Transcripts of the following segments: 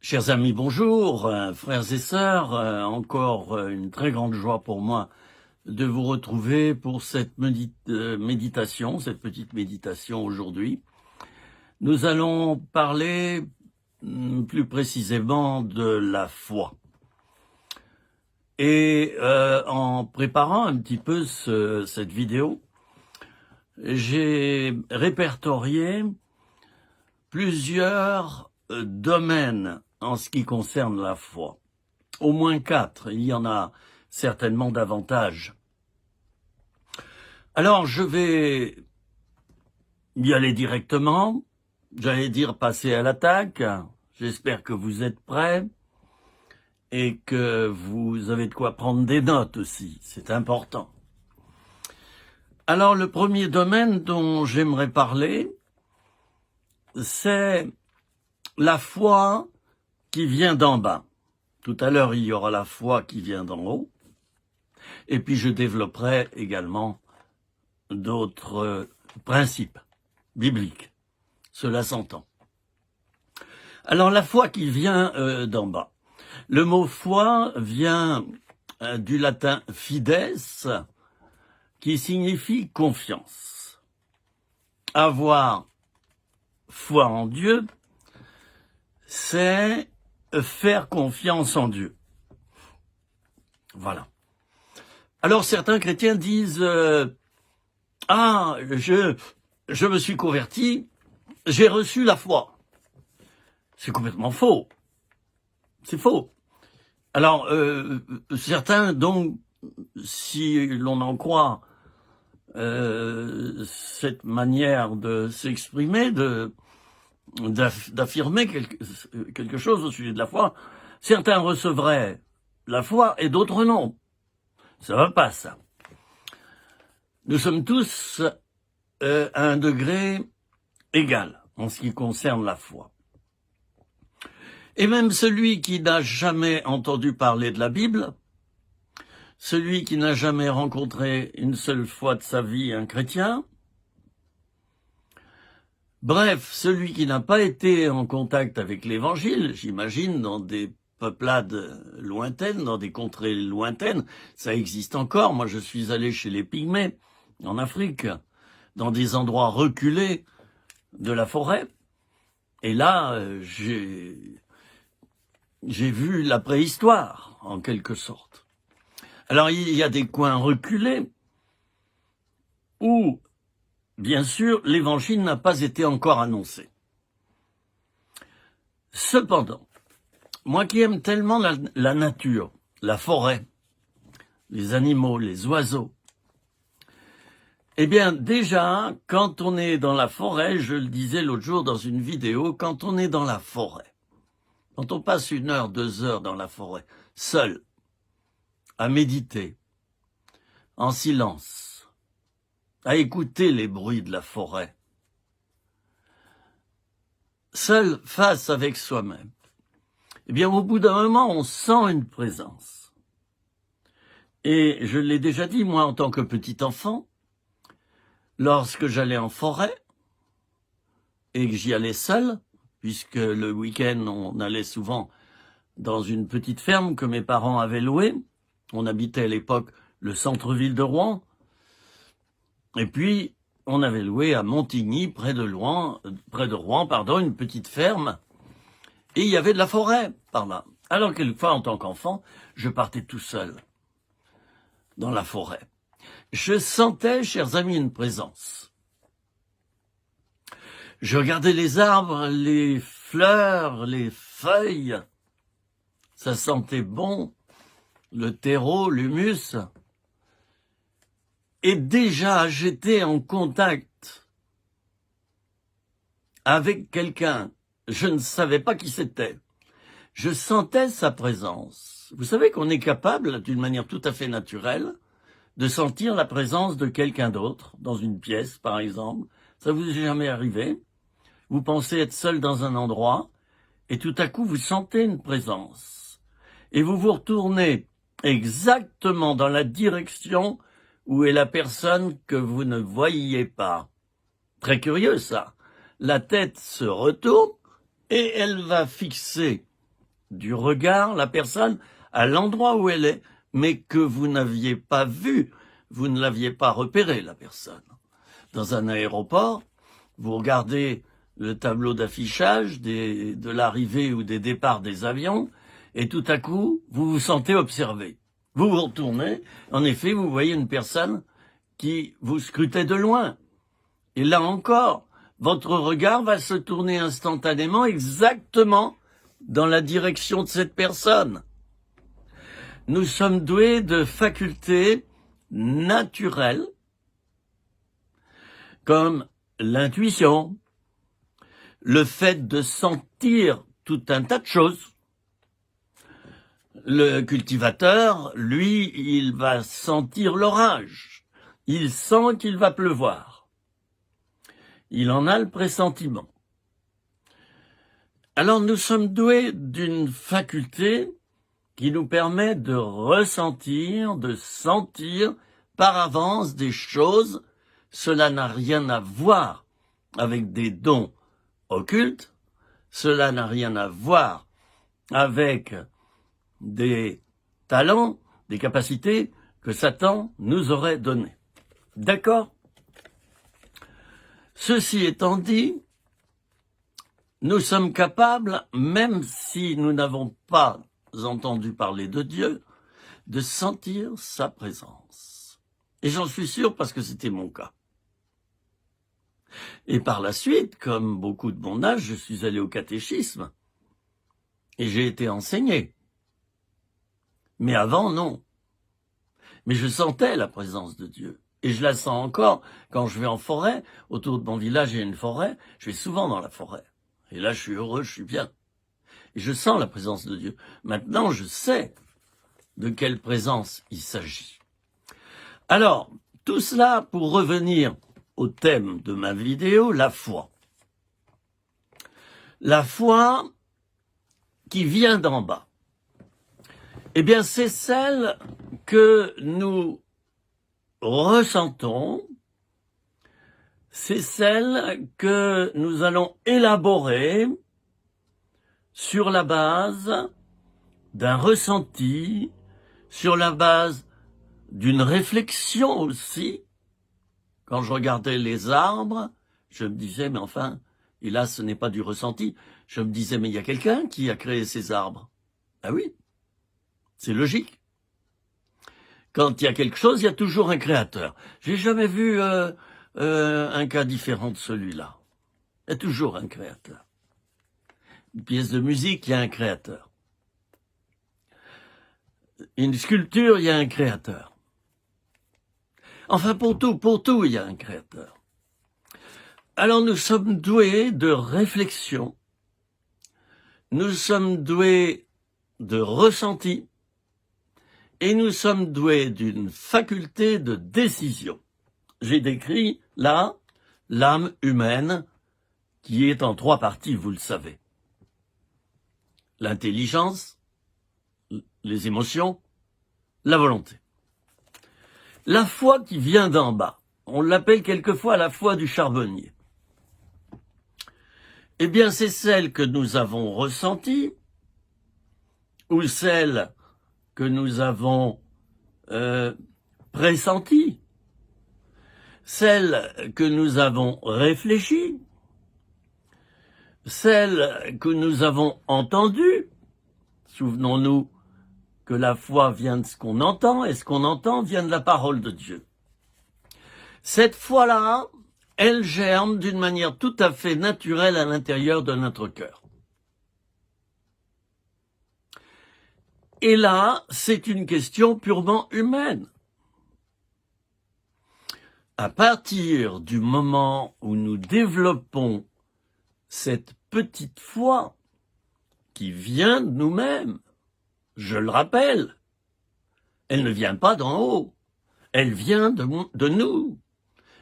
Chers amis, bonjour, frères et sœurs, encore une très grande joie pour moi de vous retrouver pour cette méditation, cette petite méditation aujourd'hui. Nous allons parler plus précisément de la foi. Et en préparant un petit peu cette vidéo, j'ai répertorié plusieurs domaines en ce qui concerne la foi. Au moins 4, il y en a certainement davantage. Alors je vais y aller directement, j'allais dire passer à l'attaque. J'espère que vous êtes prêts et que vous avez de quoi prendre des notes aussi, c'est important. Alors le premier domaine dont j'aimerais parler, c'est la foi qui vient d'en bas. Tout à l'heure, il y aura la foi qui vient d'en haut. Et puis, je développerai également d'autres principes bibliques. Cela s'entend. Alors, la foi qui vient d'en bas. Le mot foi vient du latin fides, qui signifie confiance. Avoir foi en Dieu, c'est faire confiance en Dieu. Voilà. Alors certains chrétiens disent « Ah, je me suis converti, j'ai reçu la foi. » C'est complètement faux. C'est faux. Alors, certains, donc, si l'on en croit cette manière de s'exprimer, d'affirmer quelque chose au sujet de la foi, certains recevraient la foi et d'autres non. Ça va pas, ça. Nous sommes tous à un degré égal en ce qui concerne la foi. Et même celui qui n'a jamais entendu parler de la Bible, celui qui n'a jamais rencontré une seule fois de sa vie un chrétien, bref, celui qui n'a pas été en contact avec l'Évangile, j'imagine, dans des peuplades lointaines, dans des contrées lointaines, ça existe encore. Moi, je suis allé chez les Pygmées, en Afrique, dans des endroits reculés de la forêt. Et là, j'ai vu la préhistoire, en quelque sorte. Alors, il y a des coins reculés où, bien sûr, l'Évangile n'a pas été encore annoncé. Cependant, moi qui aime tellement la nature, la forêt, les animaux, les oiseaux, eh bien déjà, quand on est dans la forêt, je le disais l'autre jour dans une vidéo, quand on est dans la forêt, quand on passe 1 heure, 2 heures dans la forêt, seul, à méditer, en silence, à écouter les bruits de la forêt, seul face avec soi-même, eh bien au bout d'un moment, on sent une présence. Et je l'ai déjà dit, moi en tant que petit enfant, lorsque j'allais en forêt, et que j'y allais seul, puisque le week-end on allait souvent dans une petite ferme que mes parents avaient louée, on habitait à l'époque le centre-ville de Rouen, et puis on avait loué à Montigny, près de Rouen, une petite ferme, et il y avait de la forêt par là. Alors quelquefois, en tant qu'enfant, je partais tout seul dans la forêt. Je sentais, chers amis, une présence. Je regardais les arbres, les fleurs, les feuilles. Ça sentait bon, le terreau, l'humus. Et déjà, j'étais en contact avec quelqu'un. Je ne savais pas qui c'était. Je sentais sa présence. Vous savez qu'on est capable, d'une manière tout à fait naturelle, de sentir la présence de quelqu'un d'autre, dans une pièce, par exemple. Ça vous est jamais arrivé? Vous pensez être seul dans un endroit, et tout à coup, vous sentez une présence. Et vous vous retournez exactement dans la direction où est la personne que vous ne voyiez pas. Très curieux, ça. La tête se retourne, et elle va fixer du regard la personne à l'endroit où elle est, mais que vous n'aviez pas vu, vous ne l'aviez pas repéré, la personne. Dans un aéroport, vous regardez le tableau d'affichage de l'arrivée ou des départs des avions, et tout à coup, vous vous sentez observé. Vous vous retournez, en effet, vous voyez une personne qui vous scrutait de loin. Et là encore, votre regard va se tourner instantanément exactement dans la direction de cette personne. Nous sommes doués de facultés naturelles, comme l'intuition, le fait de sentir tout un tas de choses. Le cultivateur, lui, il va sentir l'orage. Il sent qu'il va pleuvoir. Il en a le pressentiment. Alors nous sommes doués d'une faculté qui nous permet de ressentir, de sentir par avance des choses. Cela n'a rien à voir avec des dons occultes. Cela n'a rien à voir avec des talents, des capacités que Satan nous aurait données. D'accord ? Ceci étant dit, nous sommes capables, même si nous n'avons pas entendu parler de Dieu, de sentir sa présence. Et j'en suis sûr parce que c'était mon cas. Et par la suite, comme beaucoup de mon âge, je suis allé au catéchisme et j'ai été enseigné. Mais avant, non. Mais je sentais la présence de Dieu. Et je la sens encore quand je vais en forêt. Autour de mon village, il y a une forêt. Je vais souvent dans la forêt. Et là, je suis heureux, je suis bien. Et je sens la présence de Dieu. Maintenant, je sais de quelle présence il s'agit. Alors, tout cela pour revenir au thème de ma vidéo, la foi. La foi qui vient d'en bas. Eh bien, c'est celle que nous ressentons, c'est celle que nous allons élaborer sur la base d'un ressenti, sur la base d'une réflexion aussi. Quand je regardais les arbres, je me disais, mais enfin, et là ce n'est pas du ressenti, je me disais, mais il y a quelqu'un qui a créé ces arbres. Ah oui, c'est logique. Quand il y a quelque chose, il y a toujours un créateur. J'ai jamais vu un cas différent de celui-là. Il y a toujours un créateur. Une pièce de musique, il y a un créateur. Une sculpture, il y a un créateur. Enfin, pour tout, il y a un créateur. Alors nous sommes doués de réflexion. Nous sommes doués de ressenti. Et nous sommes doués d'une faculté de décision. J'ai décrit là l'âme humaine qui est en 3 parties, vous le savez. L'intelligence, les émotions, la volonté. La foi qui vient d'en bas, on l'appelle quelquefois la foi du charbonnier. Eh bien, c'est celle que nous avons ressentie, ou celle que nous avons pressentie, celle que nous avons réfléchie, celle que nous avons entendue. Souvenons-nous que la foi vient de ce qu'on entend, et ce qu'on entend vient de la parole de Dieu. Cette foi-là, elle germe d'une manière tout à fait naturelle à l'intérieur de notre cœur. Et là, c'est une question purement humaine. À partir du moment où nous développons cette petite foi qui vient de nous-mêmes, je le rappelle, elle ne vient pas d'en haut, elle vient de nous,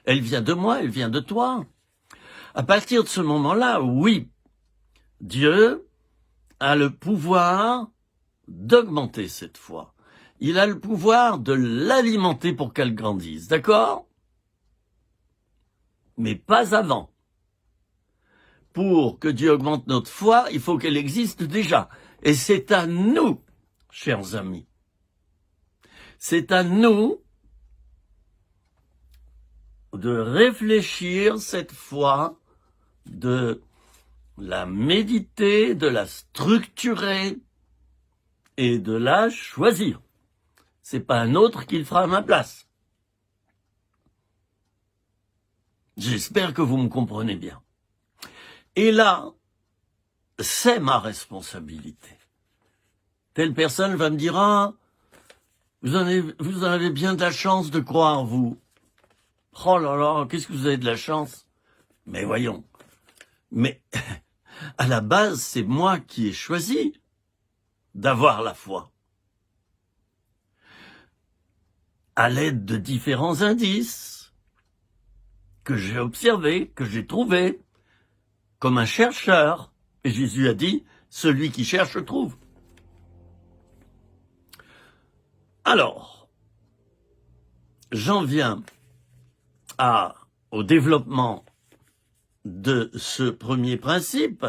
elle vient de moi, elle vient de toi. À partir de ce moment-là, oui, Dieu a le pouvoir d'augmenter cette foi. Il a le pouvoir de l'alimenter pour qu'elle grandisse, d'accord ? Mais pas avant. Pour que Dieu augmente notre foi, il faut qu'elle existe déjà. Et c'est à nous, chers amis, c'est à nous de réfléchir cette fois, de la méditer, de la structurer et de la choisir. C'est pas un autre qui le fera à ma place. J'espère que vous me comprenez bien. Et là, c'est ma responsabilité. Telle personne va me dire, ah, vous en avez bien de la chance de croire, vous. Oh là là, qu'est-ce que vous avez de la chance? Mais voyons. Mais, à la base, c'est moi qui ai choisi d'avoir la foi. À l'aide de différents indices que j'ai observés, que j'ai trouvés, comme un chercheur. Et Jésus a dit, celui qui cherche trouve. Alors, j'en viens au développement de ce premier principe.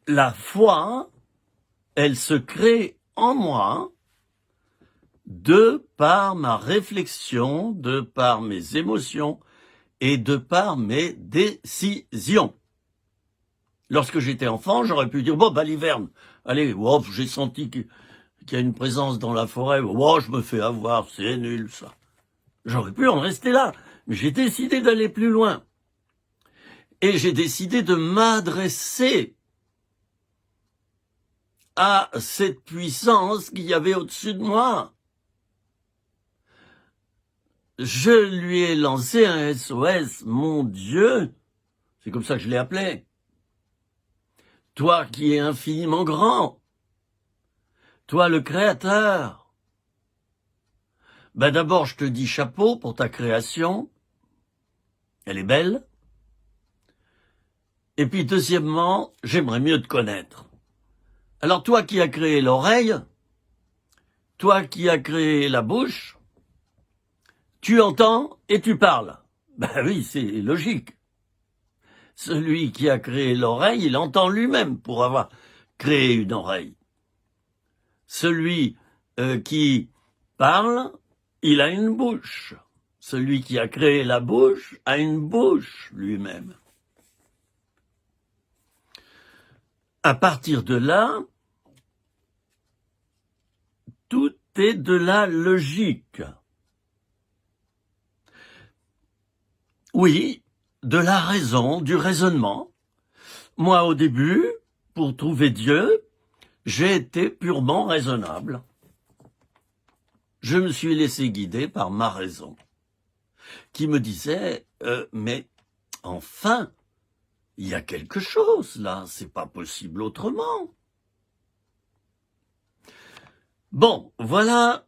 La foi, elle se crée en moi de par ma réflexion, de par mes émotions et de par mes décisions. Lorsque j'étais enfant, j'aurais pu dire, bon, baliverne, allez, oh, j'ai senti qu'il y a une présence dans la forêt, oh, je me fais avoir, c'est nul, ça. J'aurais pu en rester là, mais j'ai décidé d'aller plus loin. Et j'ai décidé de m'adresser à cette puissance qu'il y avait au-dessus de moi. Je lui ai lancé un SOS, mon Dieu, c'est comme ça que je l'ai appelé. Toi qui es infiniment grand, toi le Créateur. Ben d'abord, je te dis chapeau pour ta création, elle est belle. Et puis deuxièmement, j'aimerais mieux te connaître. Alors toi qui as créé l'oreille, toi qui as créé la bouche, tu entends et tu parles. Ben oui, c'est logique. Celui qui a créé l'oreille, il entend lui-même pour avoir créé une oreille. Celui qui parle, il a une bouche. Celui qui a créé la bouche a une bouche lui-même. À partir de là, tout est de la logique. Oui, de la raison, du raisonnement. Moi, au début, pour trouver Dieu, j'ai été purement raisonnable. Je me suis laissé guider par ma raison, qui me disait mais enfin, il y a quelque chose là, c'est pas possible autrement. Bon, voilà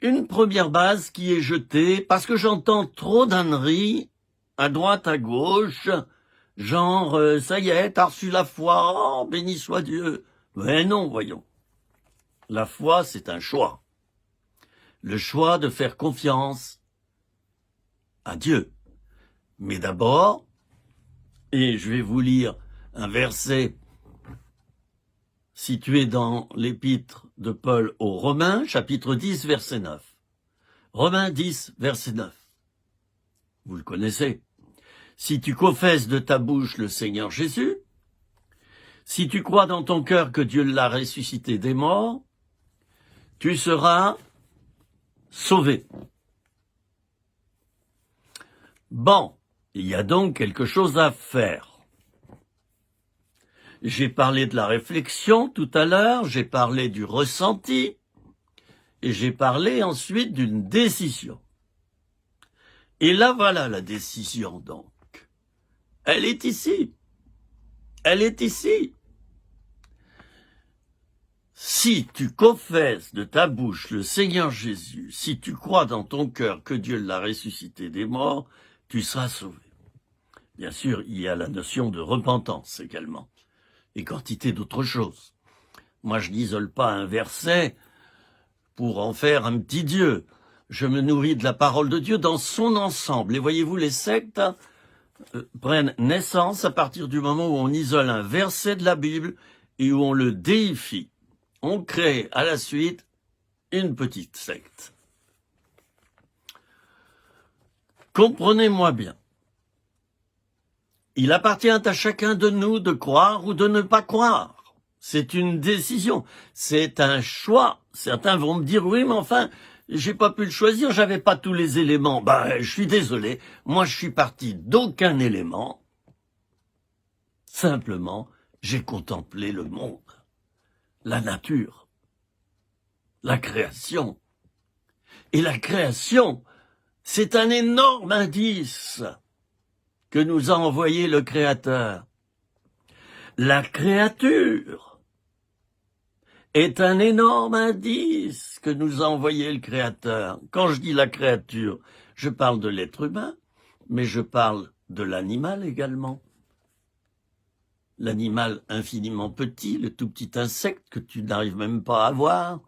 une première base qui est jetée parce que j'entends trop d'âneries à droite, à gauche, genre ça y est, t'as reçu la foi, oh, béni soit Dieu. Mais non, voyons. La foi, c'est un choix. Le choix de faire confiance à Dieu. Mais d'abord, et je vais vous lire un verset situé dans l'épître de Paul aux Romains, chapitre 10, verset 9. Romains 10, verset 9. Vous le connaissez. Si tu confesses de ta bouche le Seigneur Jésus, si tu crois dans ton cœur que Dieu l'a ressuscité des morts, tu seras sauvé. Bon, il y a donc quelque chose à faire. J'ai parlé de la réflexion tout à l'heure, j'ai parlé du ressenti, et j'ai parlé ensuite d'une décision. Et là, voilà la décision donc. Elle est ici. Elle est ici. Si tu confesses de ta bouche le Seigneur Jésus, si tu crois dans ton cœur que Dieu l'a ressuscité des morts, tu seras sauvé. Bien sûr, il y a la notion de repentance également, et quantité d'autres choses. Moi, je n'isole pas un verset pour en faire un petit Dieu. Je me nourris de la parole de Dieu dans son ensemble. Et voyez-vous, les sectes prennent naissance à partir du moment où on isole un verset de la Bible et où on le déifie, on crée à la suite une petite secte. Comprenez-moi bien. Il appartient à chacun de nous de croire ou de ne pas croire. C'est une décision, c'est un choix. Certains vont me dire, oui, mais enfin, j'ai pas pu le choisir, j'avais pas tous les éléments. Je suis désolé, moi je suis parti d'aucun élément. Simplement, j'ai contemplé le monde, la nature, la création. Et la création, c'est un énorme indice que nous a envoyé le Créateur. La créature est un énorme indice que nous a envoyé le Créateur. Quand je dis la créature, je parle de l'être humain, mais je parle de l'animal également. L'animal infiniment petit, le tout petit insecte que tu n'arrives même pas à voir.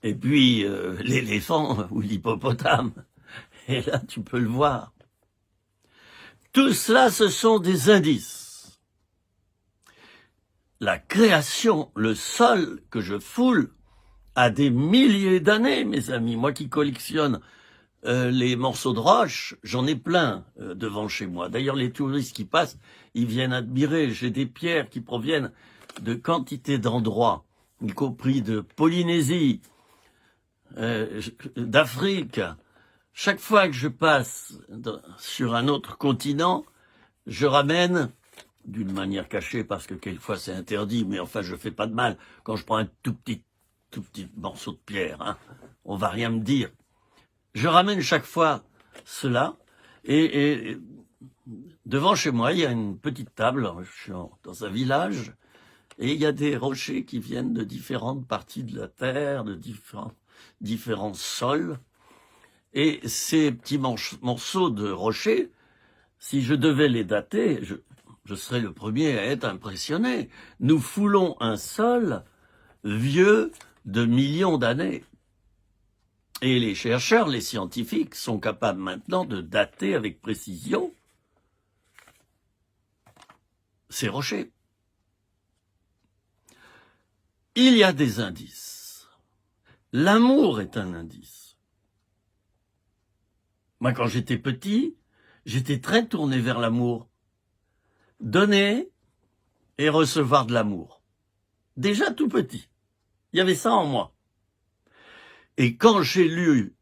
Et puis l'éléphant ou l'hippopotame. Et là, tu peux le voir. Tout cela, ce sont des indices. La création, le sol que je foule, a des milliers d'années, mes amis. Moi qui collectionne les morceaux de roche, j'en ai plein devant chez moi. D'ailleurs, les touristes qui passent, ils viennent admirer. J'ai des pierres qui proviennent de quantité d'endroits, y compris de Polynésie, d'Afrique. Chaque fois que je passe sur un autre continent, je ramène, d'une manière cachée, parce que quelquefois c'est interdit, mais enfin je fais pas de mal, quand je prends un tout petit morceau de pierre, hein, on va rien me dire. Je ramène chaque fois cela, et devant chez moi, il y a une petite table, je suis dans un village, et il y a des rochers qui viennent de différentes parties de la terre, de différents sols. Et ces petits morceaux de rochers, si je devais les dater, je serais le premier à être impressionné. Nous foulons un sol vieux de millions d'années. Et les chercheurs, les scientifiques, sont capables maintenant de dater avec précision ces rochers. Il y a des indices. L'amour est un indice. Moi, quand j'étais petit, j'étais très tourné vers l'amour. Donner et recevoir de l'amour. Déjà tout petit. Il y avait ça en moi. Et quand j'ai lu,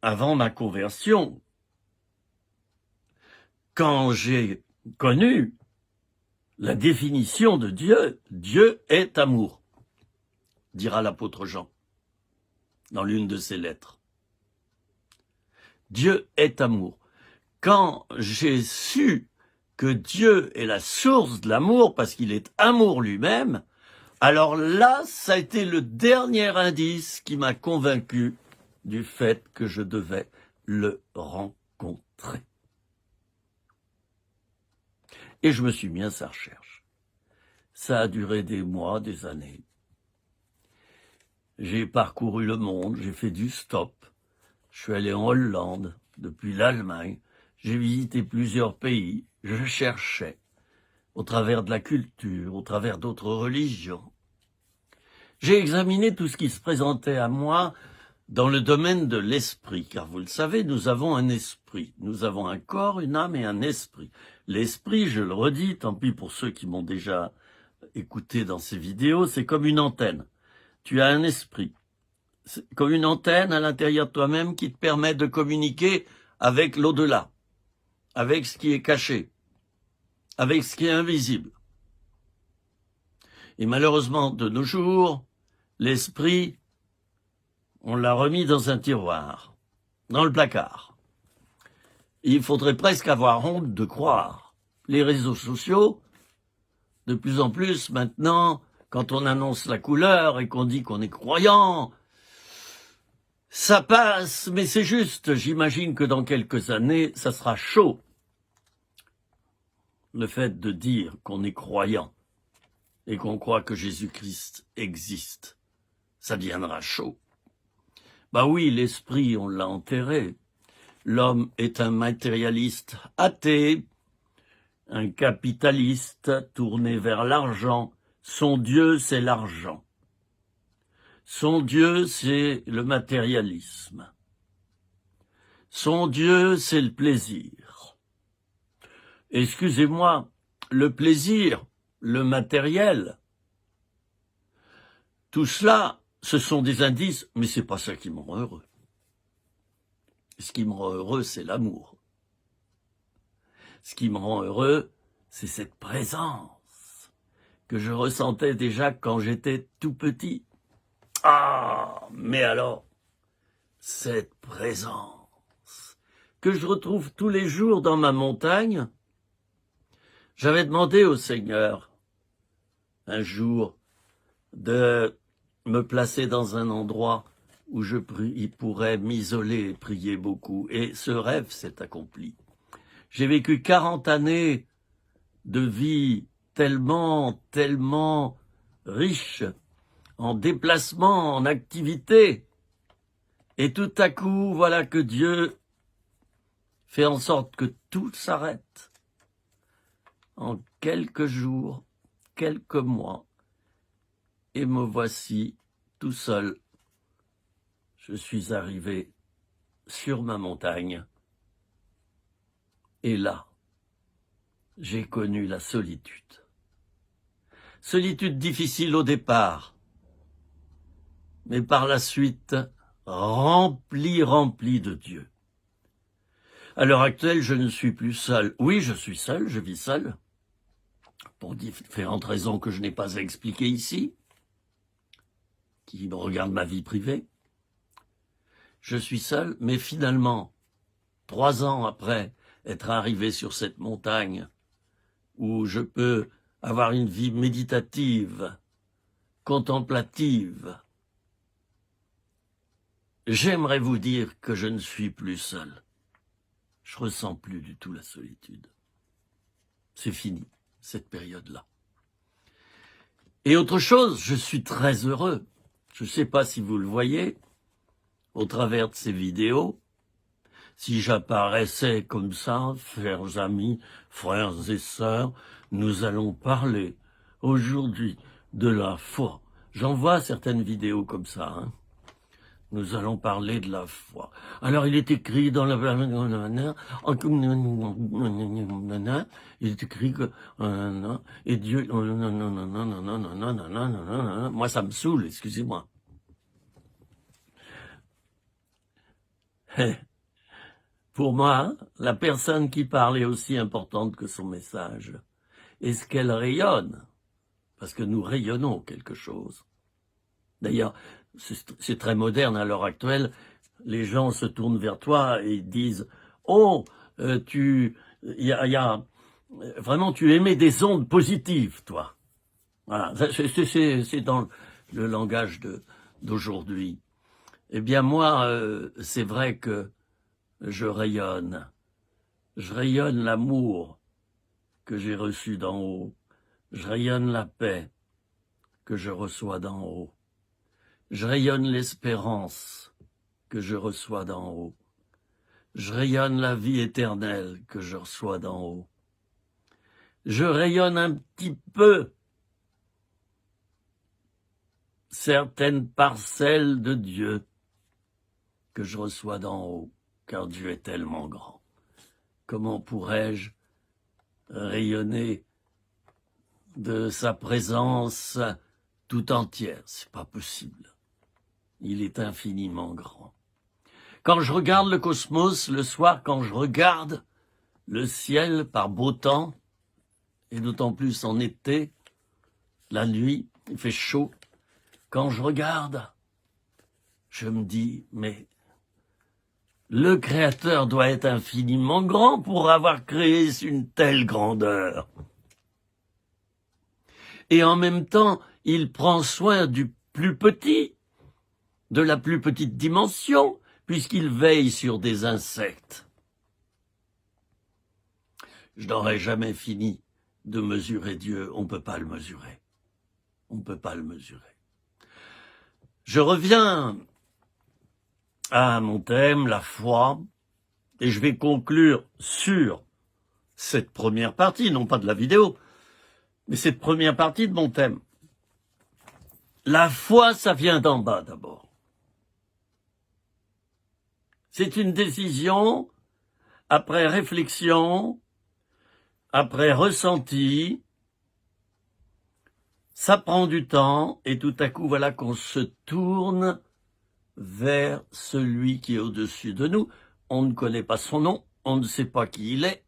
avant ma conversion, quand j'ai connu la définition de Dieu, Dieu est amour, dira l'apôtre Jean dans l'une de ses lettres. Dieu est amour. Quand j'ai su que Dieu est la source de l'amour, parce qu'il est amour lui-même, alors là, ça a été le dernier indice qui m'a convaincu du fait que je devais le rencontrer. Et je me suis mis à sa recherche. Ça a duré des mois, des années. J'ai parcouru le monde, j'ai fait du stop. Je suis allé en Hollande, depuis l'Allemagne. J'ai visité plusieurs pays. Je cherchais, au travers de la culture, au travers d'autres religions. J'ai examiné tout ce qui se présentait à moi dans le domaine de l'esprit, car vous le savez, nous avons un esprit. Nous avons un corps, une âme et un esprit. L'esprit, je le redis, tant pis pour ceux qui m'ont déjà écouté dans ces vidéos, c'est comme une antenne. Tu as un esprit. C'est comme une antenne à l'intérieur de toi-même qui te permet de communiquer avec l'au-delà, avec ce qui est caché, avec ce qui est invisible. Et malheureusement, de nos jours, l'esprit, on l'a remis dans un tiroir, dans le placard. Il faudrait presque avoir honte de croire. Les réseaux sociaux, de plus en plus maintenant, quand on annonce la couleur et qu'on dit qu'on est croyant, ça passe, mais c'est juste. J'imagine que dans quelques années, ça sera chaud. Le fait de dire qu'on est croyant et qu'on croit que Jésus-Christ existe, ça deviendra chaud. Bah oui, l'esprit, on l'a enterré. L'homme est un matérialiste athée, un capitaliste tourné vers l'argent. Son Dieu, c'est l'argent. Son Dieu, c'est le matérialisme. Son Dieu, c'est le plaisir. Excusez-moi, le plaisir, le matériel, tout cela, ce sont des indices, mais c'est pas ça qui me rend heureux. Ce qui me rend heureux, c'est l'amour. Ce qui me rend heureux, c'est cette présence que je ressentais déjà quand j'étais tout petit. Ah, mais alors, cette présence que je retrouve tous les jours dans ma montagne. J'avais demandé au Seigneur un jour de me placer dans un endroit où il pourrait m'isoler et prier beaucoup. Et ce rêve s'est accompli. J'ai vécu 40 années de vie tellement riche en déplacements, en activités. Et tout à coup, voilà que Dieu fait en sorte que tout s'arrête. En quelques jours, quelques mois, et me voici tout seul. Je suis arrivé sur ma montagne, et là, j'ai connu la solitude. Solitude difficile au départ, mais par la suite, remplie de Dieu. À l'heure actuelle, je ne suis plus seul. Oui, je suis seul, je vis seul, pour différentes raisons que je n'ai pas à expliquer ici, qui me regardent ma vie privée. Je suis seul, mais finalement, 3 ans après être arrivé sur cette montagne, où je peux avoir une vie méditative, contemplative, j'aimerais vous dire que je ne suis plus seul. Je ressens plus du tout la solitude. C'est fini, cette période-là. Et autre chose, je suis très heureux. Je ne sais pas si vous le voyez, au travers de ces vidéos, si j'apparaissais comme ça, chers amis, frères et sœurs, nous allons parler aujourd'hui de la foi. J'en vois certaines vidéos comme ça, hein. Nous allons parler de la foi. Alors il est écrit dans la... Il est écrit que... Et Dieu... Moi ça me saoule, excusez-moi. Pour moi, la personne qui parle est aussi importante que son message. Est-ce qu'elle rayonne? Parce que nous rayonnons quelque chose. D'ailleurs, c'est très moderne à l'heure actuelle. Les gens se tournent vers toi et disent « Oh, vraiment, tu émets des ondes positives, toi. » Voilà, c'est dans le langage d'aujourd'hui. Eh bien, moi, c'est vrai que je rayonne. Je rayonne l'amour que j'ai reçu d'en haut. Je rayonne la paix que je reçois d'en haut. Je rayonne l'espérance que je reçois d'en haut. Je rayonne la vie éternelle que je reçois d'en haut. Je rayonne un petit peu certaines parcelles de Dieu que je reçois d'en haut, car Dieu est tellement grand. Comment pourrais-je rayonner de sa présence tout entière? C'est pas possible. Il est infiniment grand. Quand je regarde le cosmos le soir, quand je regarde le ciel par beau temps, et d'autant plus en été, la nuit, il fait chaud, quand je regarde, je me dis, mais le Créateur doit être infiniment grand pour avoir créé une telle grandeur. Et en même temps, il prend soin du plus petit, de la plus petite dimension, puisqu'il veille sur des insectes. Je n'aurais jamais fini de mesurer Dieu, on ne peut pas le mesurer. On ne peut pas le mesurer. Je reviens à mon thème, la foi, et je vais conclure sur cette première partie, non pas de la vidéo, mais cette première partie de mon thème. La foi, ça vient d'en bas d'abord. C'est une décision après réflexion, après ressenti. Ça prend du temps et tout à coup, voilà qu'on se tourne vers celui qui est au-dessus de nous. On ne connaît pas son nom, on ne sait pas qui il est,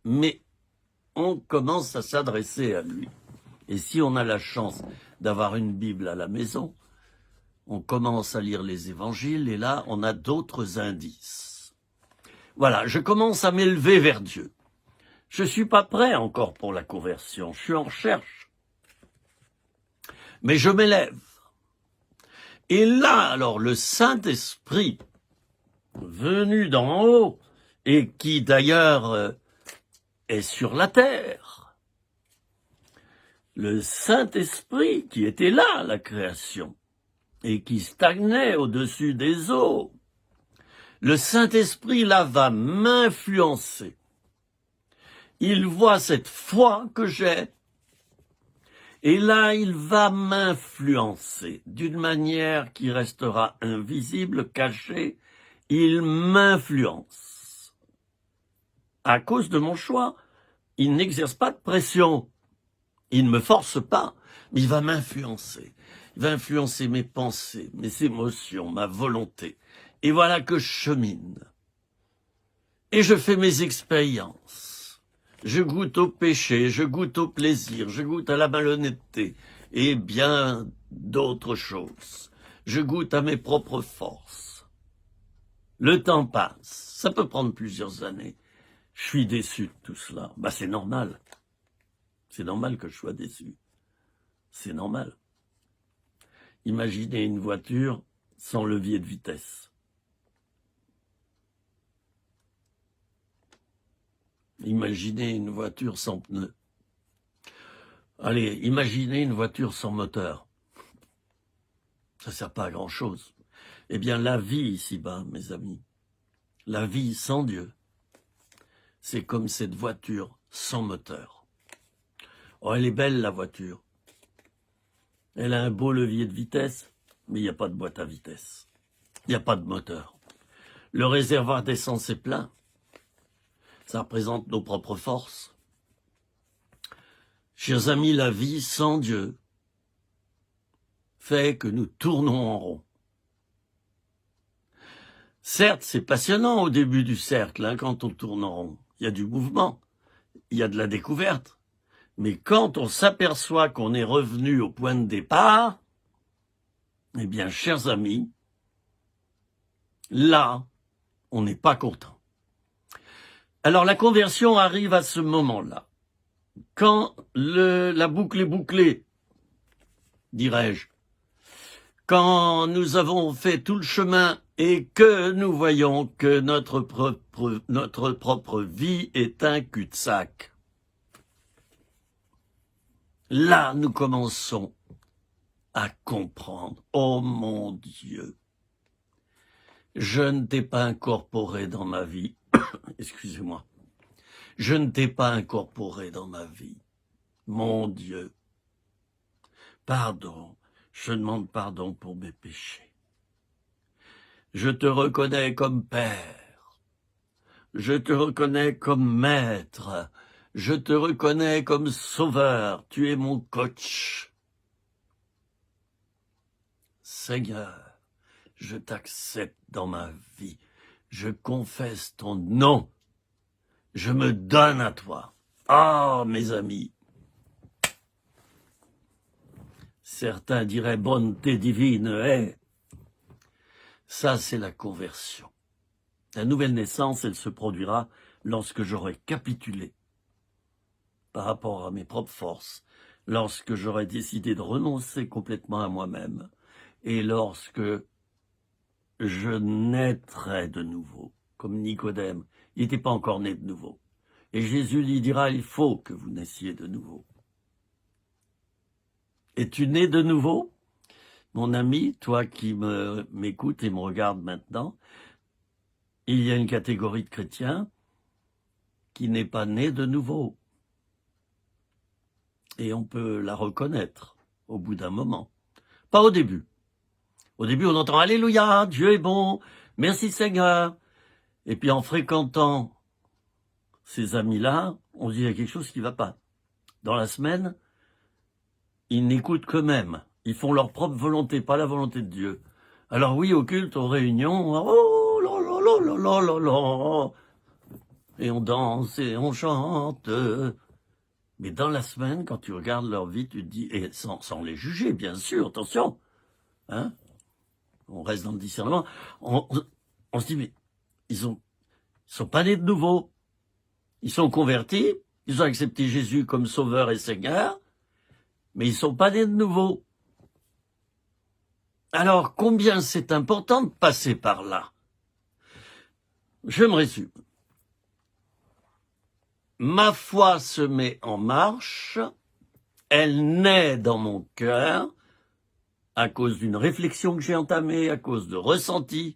mais on commence à s'adresser à lui. Et si on a la chance d'avoir une Bible à la maison, on commence à lire les évangiles et là, on a d'autres indices. Voilà, je commence à m'élever vers Dieu. Je suis pas prêt encore pour la conversion, je suis en recherche. Mais je m'élève. Et là, alors, le Saint-Esprit, venu d'en haut, et qui d'ailleurs est sur la terre, le Saint-Esprit qui était là à la création, et qui stagnait au-dessus des eaux, le Saint-Esprit là va m'influencer. Il voit cette foi que j'ai, et là, il va m'influencer d'une manière qui restera invisible, cachée. Il m'influence. À cause de mon choix, il n'exerce pas de pression. Il ne me force pas, mais il va m'influencer. Il va influencer mes pensées, mes émotions, ma volonté. Et voilà que je chemine. Et je fais mes expériences. Je goûte au péché, je goûte au plaisir, je goûte à la malhonnêteté et bien d'autres choses. Je goûte à mes propres forces. Le temps passe, ça peut prendre plusieurs années. Je suis déçu de tout cela. C'est normal. C'est normal que je sois déçu. C'est normal. Imaginez une voiture sans levier de vitesse. Imaginez une voiture sans pneus. Allez, imaginez une voiture sans moteur. Ça ne sert pas à grand-chose. Eh bien, la vie ici-bas, mes amis, la vie sans Dieu, c'est comme cette voiture sans moteur. Oh, elle est belle, la voiture. Elle a un beau levier de vitesse, mais il n'y a pas de boîte à vitesse. Il n'y a pas de moteur. Le réservoir d'essence est plein. Ça représente nos propres forces. Chers amis, la vie sans Dieu fait que nous tournons en rond. Certes, c'est passionnant au début du cercle, quand on tourne en rond. Il y a du mouvement, il y a de la découverte. Mais quand on s'aperçoit qu'on est revenu au point de départ, eh bien, chers amis, là, on n'est pas content. Alors la conversion arrive à ce moment-là. Quand la boucle est bouclée, dirais-je, quand nous avons fait tout le chemin et que nous voyons que notre propre vie est un cul-de-sac, là nous commençons à comprendre. Oh mon Dieu, je ne t'ai pas incorporé dans ma vie. Excusez-moi. Je ne t'ai pas incorporé dans ma vie. Mon Dieu. Pardon. Je demande pardon pour mes péchés. Je te reconnais comme Père. Je te reconnais comme Maître. Je te reconnais comme Sauveur. Tu es mon coach. Seigneur, je t'accepte dans ma vie. Je confesse ton nom. Je me donne à toi. Ah, mes amis. Certains diraient bonté divine, ça c'est la conversion. La nouvelle naissance, elle se produira lorsque j'aurai capitulé par rapport à mes propres forces, lorsque j'aurai décidé de renoncer complètement à moi-même et lorsque je naîtrai de nouveau, comme Nicodème. Il n'était pas encore né de nouveau. Et Jésus lui dira, il faut que vous naissiez de nouveau. Es-tu né de nouveau? Mon ami, toi qui m'écoutes et me regardes maintenant, il y a une catégorie de chrétiens qui n'est pas née de nouveau. Et on peut la reconnaître au bout d'un moment. Pas au début. Au début, on entend « Alléluia, Dieu est bon, merci Seigneur ». Et puis en fréquentant ces amis-là, on se dit « il y a quelque chose qui ne va pas ». Dans la semaine, ils n'écoutent qu'eux-mêmes. Ils font leur propre volonté, pas la volonté de Dieu. Alors oui, au culte, aux réunions, oh là là là là là là là, et on danse et on chante. Mais dans la semaine, quand tu regardes leur vie, tu te dis, et sans les juger, bien sûr, attention, hein, on reste dans le discernement, on se dit, mais ils sont pas nés de nouveau. Ils sont convertis, ils ont accepté Jésus comme sauveur et Seigneur, mais ils sont pas nés de nouveau. Alors, combien c'est important de passer par là? Je me résume. Ma foi se met en marche, elle naît dans mon cœur à cause d'une réflexion que j'ai entamée, à cause de ressentis,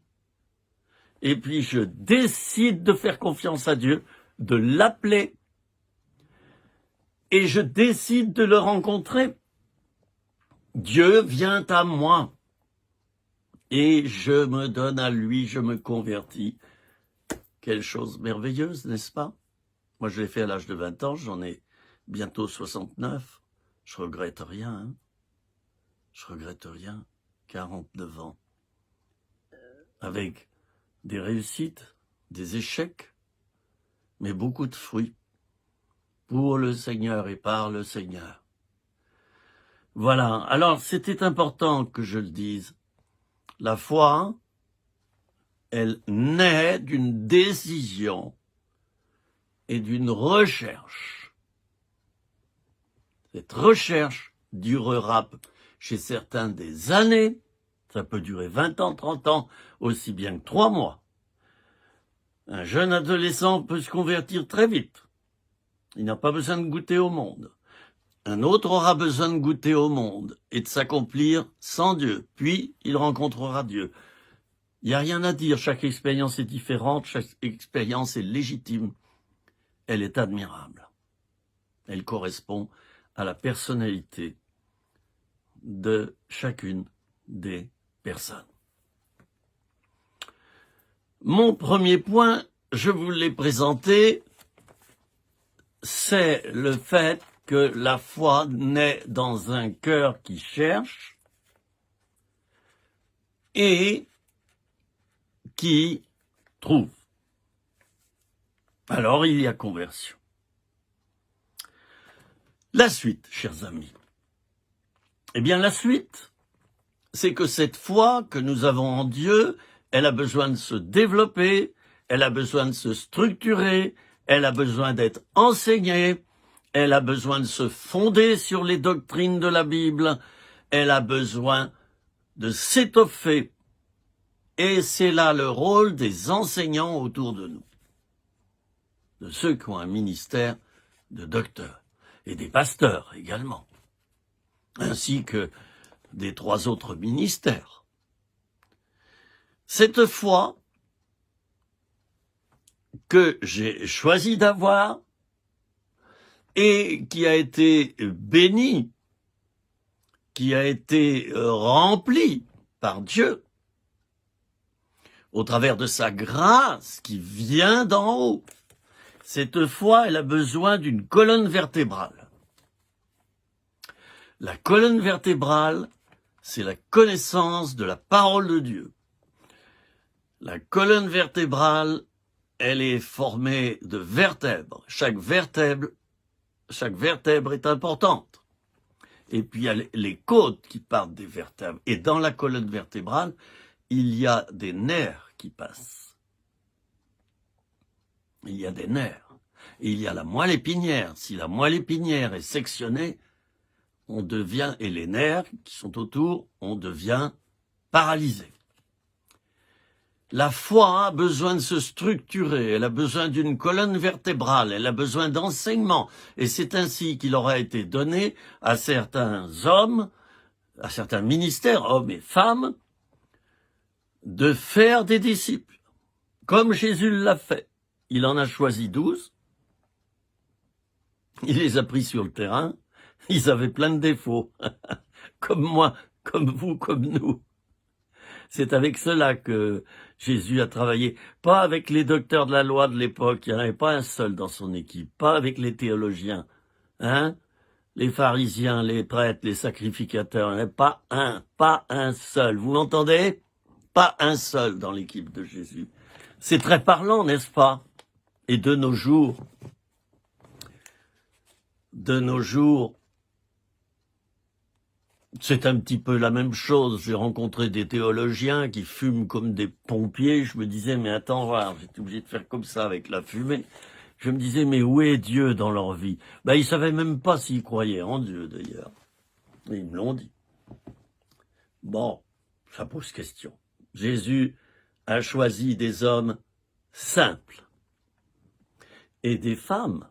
et puis je décide de faire confiance à Dieu, de l'appeler, et je décide de le rencontrer. Dieu vient à moi, et je me donne à lui, je me convertis. Quelle chose merveilleuse, n'est-ce pas? Moi, je l'ai fait à l'âge de 20 ans, j'en ai bientôt 69. Je regrette rien, hein. Je regrette rien. 49 ans. Avec des réussites, des échecs, mais beaucoup de fruits. Pour le Seigneur et par le Seigneur. Voilà. Alors, c'était important que je le dise. La foi, elle naît d'une décision et d'une recherche. Cette recherche durera chez certains des années, ça peut durer 20 ans, 30 ans, aussi bien que 3 mois. Un jeune adolescent peut se convertir très vite. Il n'a pas besoin de goûter au monde. Un autre aura besoin de goûter au monde et de s'accomplir sans Dieu. Puis, il rencontrera Dieu. Il n'y a rien à dire, chaque expérience est différente, chaque expérience est légitime. Elle est admirable. Elle correspond à la personnalité de chacune des personnes. Mon premier point, je vous l'ai présenté, c'est le fait que la foi naît dans un cœur qui cherche et qui trouve. Alors il y a conversion. La suite, chers amis. Eh bien, la suite, c'est que cette foi que nous avons en Dieu, elle a besoin de se développer, elle a besoin de se structurer, elle a besoin d'être enseignée, elle a besoin de se fonder sur les doctrines de la Bible, elle a besoin de s'étoffer. Et c'est là le rôle des enseignants autour de nous, de ceux qui ont un ministère de docteur, et des pasteurs également, ainsi que des 3 autres ministères. Cette foi que j'ai choisi d'avoir et qui a été bénie, qui a été remplie par Dieu au travers de sa grâce qui vient d'en haut. Cette foi, elle a besoin d'une colonne vertébrale. La colonne vertébrale, c'est la connaissance de la parole de Dieu. La colonne vertébrale, elle est formée de vertèbres. Chaque vertèbre est importante. Et puis il y a les côtes qui partent des vertèbres. Et dans la colonne vertébrale, il y a des nerfs qui passent. Il y a des nerfs. Et il y a la moelle épinière. Si la moelle épinière est sectionnée, on devient, et les nerfs qui sont autour, on devient paralysé. La foi a besoin de se structurer, elle a besoin d'une colonne vertébrale, elle a besoin d'enseignement. Et c'est ainsi qu'il aura été donné à certains hommes, à certains ministères, hommes et femmes, de faire des disciples, comme Jésus l'a fait. Il en a choisi 12, Il les a pris sur le terrain, ils avaient plein de défauts, comme moi, comme vous, comme nous. C'est avec cela que Jésus a travaillé, pas avec les docteurs de la loi de l'époque, il n'y en avait pas un seul dans son équipe, pas avec les théologiens, hein, les pharisiens, les prêtres, les sacrificateurs, il n'y en avait pas un seul, vous m'entendez? Pas un seul dans l'équipe de Jésus. C'est très parlant, n'est-ce pas? Et de nos jours, c'est un petit peu la même chose. J'ai rencontré des théologiens qui fument comme des pompiers. Je me disais, mais attends, voir, j'étais obligé de faire comme ça avec la fumée. Je me disais, mais où est Dieu dans leur vie? Ben, ils savaient même pas s'ils croyaient en Dieu, d'ailleurs. Et ils me l'ont dit. Bon, ça pose question. Jésus a choisi des hommes simples et des femmes.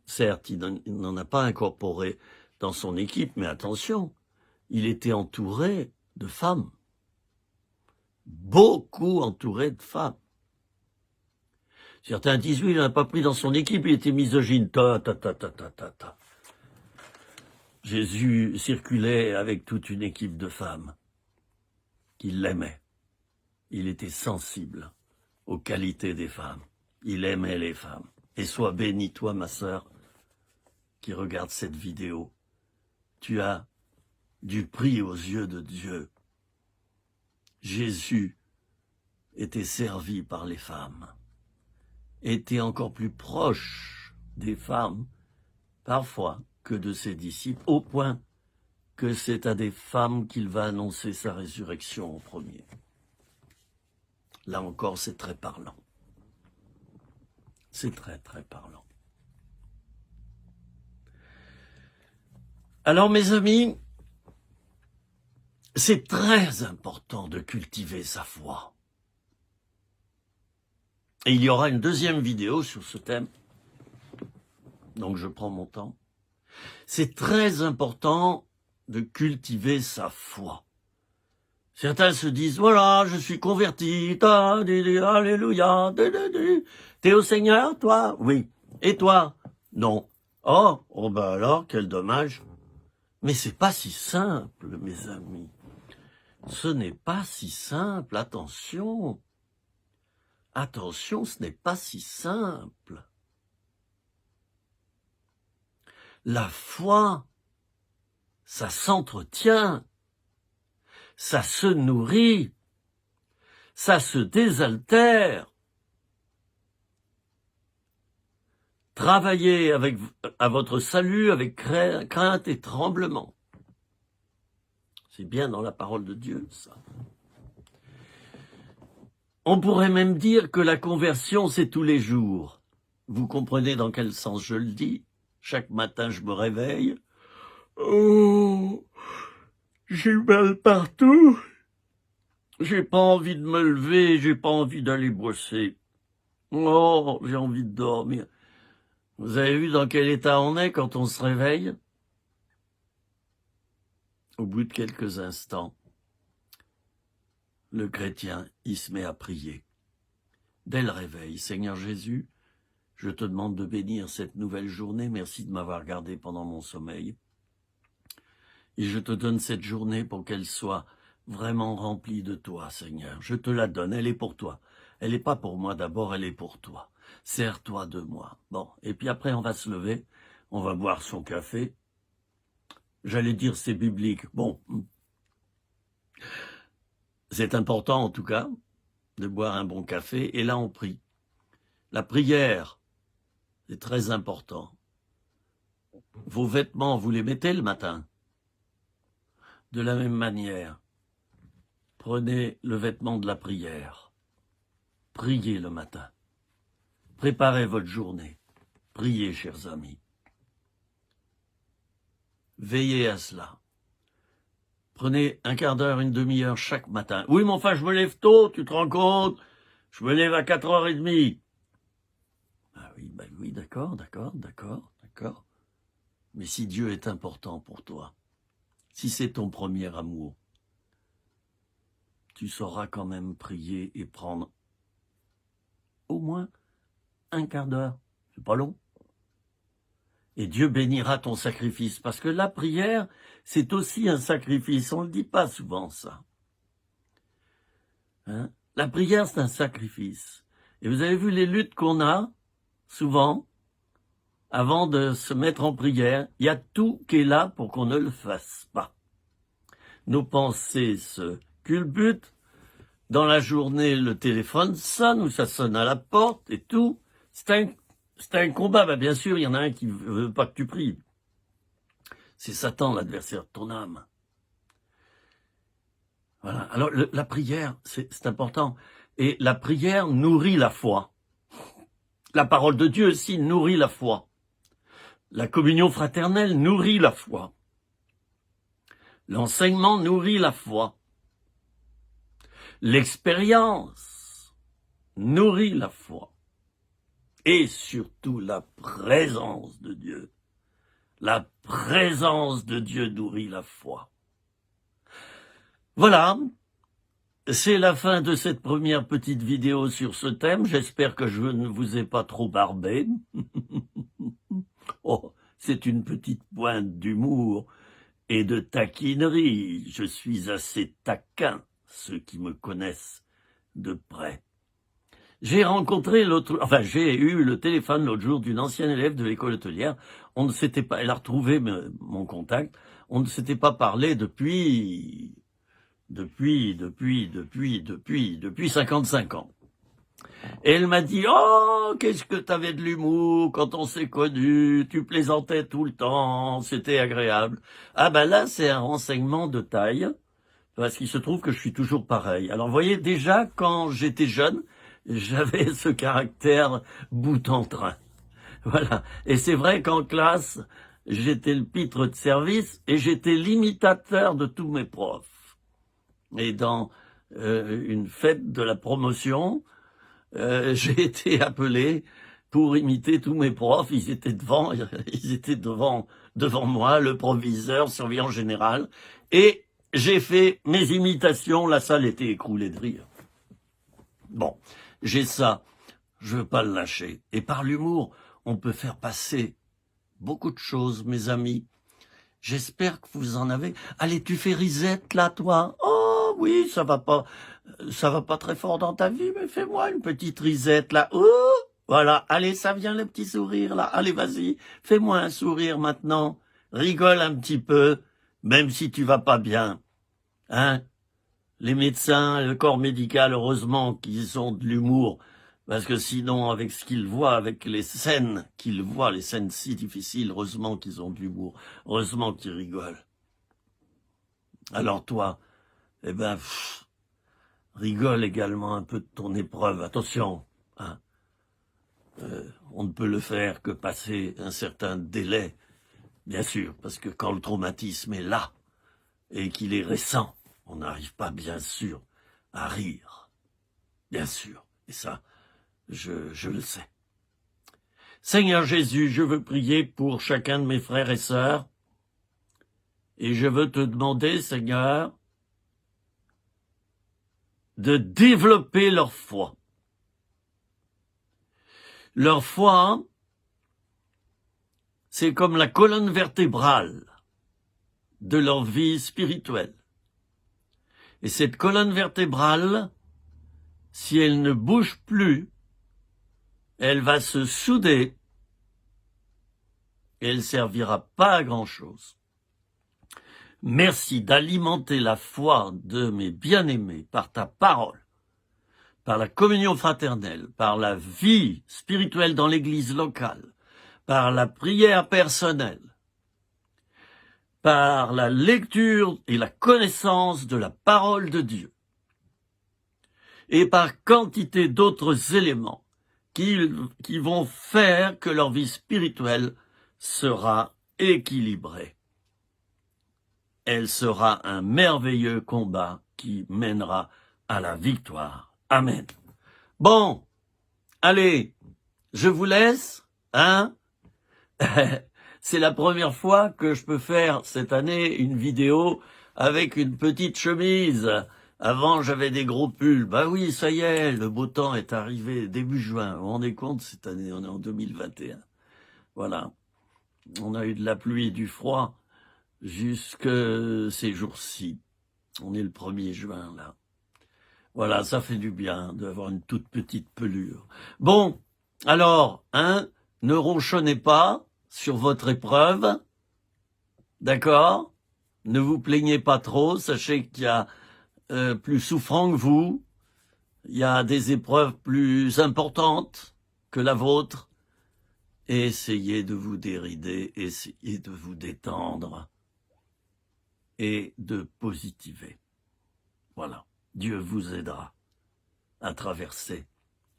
Certes, il n'en a pas incorporé dans son équipe, mais attention, il était entouré de femmes. Beaucoup entouré de femmes. Certains disent, oui, il n'a pas pris dans son équipe, il était misogyne. Jésus circulait avec toute une équipe de femmes qui l'aimaient. Il était sensible aux qualités des femmes. Il aimait les femmes. Et sois béni, toi, ma sœur, qui regarde cette vidéo. Tu as du prix aux yeux de Dieu. Jésus était servi par les femmes, était encore plus proche des femmes, parfois, que de ses disciples, au point que c'est à des femmes qu'il va annoncer sa résurrection en premier. Là encore, c'est très parlant. C'est très, très parlant. Alors, mes amis, c'est très important de cultiver sa foi. Et il y aura une deuxième vidéo sur ce thème, donc je prends mon temps. C'est très important de cultiver sa foi. Certains se disent, voilà, je suis converti, alléluia, t'es au Seigneur, toi? Oui. Et toi? Non. Oh ben alors, quel dommage. Mais c'est pas si simple, mes amis. Ce n'est pas si simple, attention. Attention, ce n'est pas si simple. La foi, ça s'entretient, ça se nourrit, ça se désaltère. Travaillez à votre salut avec crainte et tremblement. C'est bien dans la parole de Dieu, ça. On pourrait même dire que la conversion, c'est tous les jours. Vous comprenez dans quel sens je le dis? Chaque matin, je me réveille. Oh, j'ai mal partout. J'ai pas envie de me lever, j'ai pas envie d'aller bosser. Oh, j'ai envie de dormir. Vous avez vu dans quel état on est quand on se réveille? Au bout de quelques instants, le chrétien, il se met à prier. Dès le réveil, Seigneur Jésus, je te demande de bénir cette nouvelle journée. Merci de m'avoir gardé pendant mon sommeil. Et je te donne cette journée pour qu'elle soit vraiment remplie de toi, Seigneur. Je te la donne, elle est pour toi. Elle n'est pas pour moi d'abord, elle est pour toi. Sers-toi de moi. Bon, et puis après on va se lever, on va boire son café. J'allais dire c'est biblique. Bon, c'est important en tout cas de boire un bon café. Et là on prie. La prière, c'est très important. Vos vêtements, vous les mettez le matin. De la même manière, prenez le vêtement de la prière. Priez le matin. Préparez votre journée. Priez, chers amis. Veillez à cela. Prenez un quart d'heure, une demi-heure chaque matin. Oui, mais enfin, je me lève tôt, tu te rends compte? Je me lève à 4h30. Ah oui, d'accord. Mais si Dieu est important pour toi, si c'est ton premier amour, tu sauras quand même prier et prendre au moins un quart d'heure. C'est pas long. Et Dieu bénira ton sacrifice. Parce que la prière, c'est aussi un sacrifice. On ne le dit pas souvent, ça. Hein? La prière, c'est un sacrifice. Et vous avez vu les luttes qu'on a, souvent, avant de se mettre en prière. Il y a tout qui est là pour qu'on ne le fasse pas. Nos pensées se culbutent. Dans la journée, le téléphone sonne ou ça sonne à la porte et tout. C'est un combat. Ben, bien sûr, il y en a un qui veut pas que tu pries. C'est Satan, l'adversaire de ton âme. Voilà. Alors, la prière, c'est important. Et la prière nourrit la foi. La parole de Dieu aussi nourrit la foi. La communion fraternelle nourrit la foi. L'enseignement nourrit la foi. L'expérience nourrit la foi. Et surtout la présence de Dieu. La présence de Dieu nourrit la foi. Voilà, c'est la fin de cette première petite vidéo sur ce thème. J'espère que je ne vous ai pas trop barbé. Oh, c'est une petite pointe d'humour et de taquinerie. Je suis assez taquin, ceux qui me connaissent de près. J'ai eu le téléphone l'autre jour d'une ancienne élève de l'école hôtelière. Elle a retrouvé mon contact. On ne s'était pas parlé depuis 55 ans. Et elle m'a dit, oh, qu'est-ce que t'avais de l'humour quand on s'est connus, tu plaisantais tout le temps, c'était agréable. Ah ben là, c'est un renseignement de taille, parce qu'il se trouve que je suis toujours pareil. Alors vous voyez, déjà, quand j'étais jeune, j'avais ce caractère bout en train. Voilà. Et c'est vrai qu'en classe, j'étais le pitre de service et j'étais l'imitateur de tous mes profs. Et dans une fête de la promotion, j'ai été appelé pour imiter tous mes profs. Ils étaient devant moi, le proviseur, surveillant général, et j'ai fait mes imitations. La salle était écroulée de rire. Bon, j'ai ça, je veux pas le lâcher. Et par l'humour, on peut faire passer beaucoup de choses, mes amis. J'espère que vous en avez. Allez, tu fais risette là, toi? Oh oui, ça va pas très fort dans ta vie, mais fais-moi une petite risette là. Oh, voilà, allez, ça vient le petit sourire là. Allez, vas-y, fais-moi un sourire maintenant. Rigole un petit peu, même si tu vas pas bien. Hein? Les médecins, le corps médical, heureusement qu'ils ont de l'humour. Parce que sinon, avec ce qu'ils voient, avec les scènes qu'ils voient, les scènes si difficiles, heureusement qu'ils ont de l'humour, heureusement qu'ils rigolent. Alors toi, rigole également un peu de ton épreuve. Attention, hein. On ne peut le faire que passer un certain délai, bien sûr, parce que quand le traumatisme est là et qu'il est récent, on n'arrive pas, bien sûr, à rire. Bien sûr, et ça, je le sais. Seigneur Jésus, je veux prier pour chacun de mes frères et sœurs, et je veux te demander, Seigneur, de développer leur foi. Leur foi, c'est comme la colonne vertébrale de leur vie spirituelle. Et cette colonne vertébrale, si elle ne bouge plus, elle va se souder et elle servira pas à grand-chose. Merci d'alimenter la foi de mes bien-aimés par ta parole, par la communion fraternelle, par la vie spirituelle dans l'église locale, par la prière personnelle, par la lecture et la connaissance de la parole de Dieu, et par quantité d'autres éléments qui vont faire que leur vie spirituelle sera équilibrée. Elle sera un merveilleux combat qui mènera à la victoire. Amen. Bon, allez, je vous laisse, hein? C'est la première fois que je peux faire cette année une vidéo avec une petite chemise. Avant, j'avais des gros pulls. Bah oui, ça y est, le beau temps est arrivé début juin. Vous vous rendez compte, cette année, on est en 2021. Voilà. On a eu de la pluie et du froid jusque ces jours-ci. On est le 1er juin, là. Voilà, ça fait du bien d'avoir une toute petite pelure. Bon, alors, ne ronchonnez pas sur votre épreuve, d'accord? Ne vous plaignez pas trop, sachez qu'il y a plus souffrant que vous, il y a des épreuves plus importantes que la vôtre, et essayez de vous dérider, essayez de vous détendre et de positiver. Voilà, Dieu vous aidera à traverser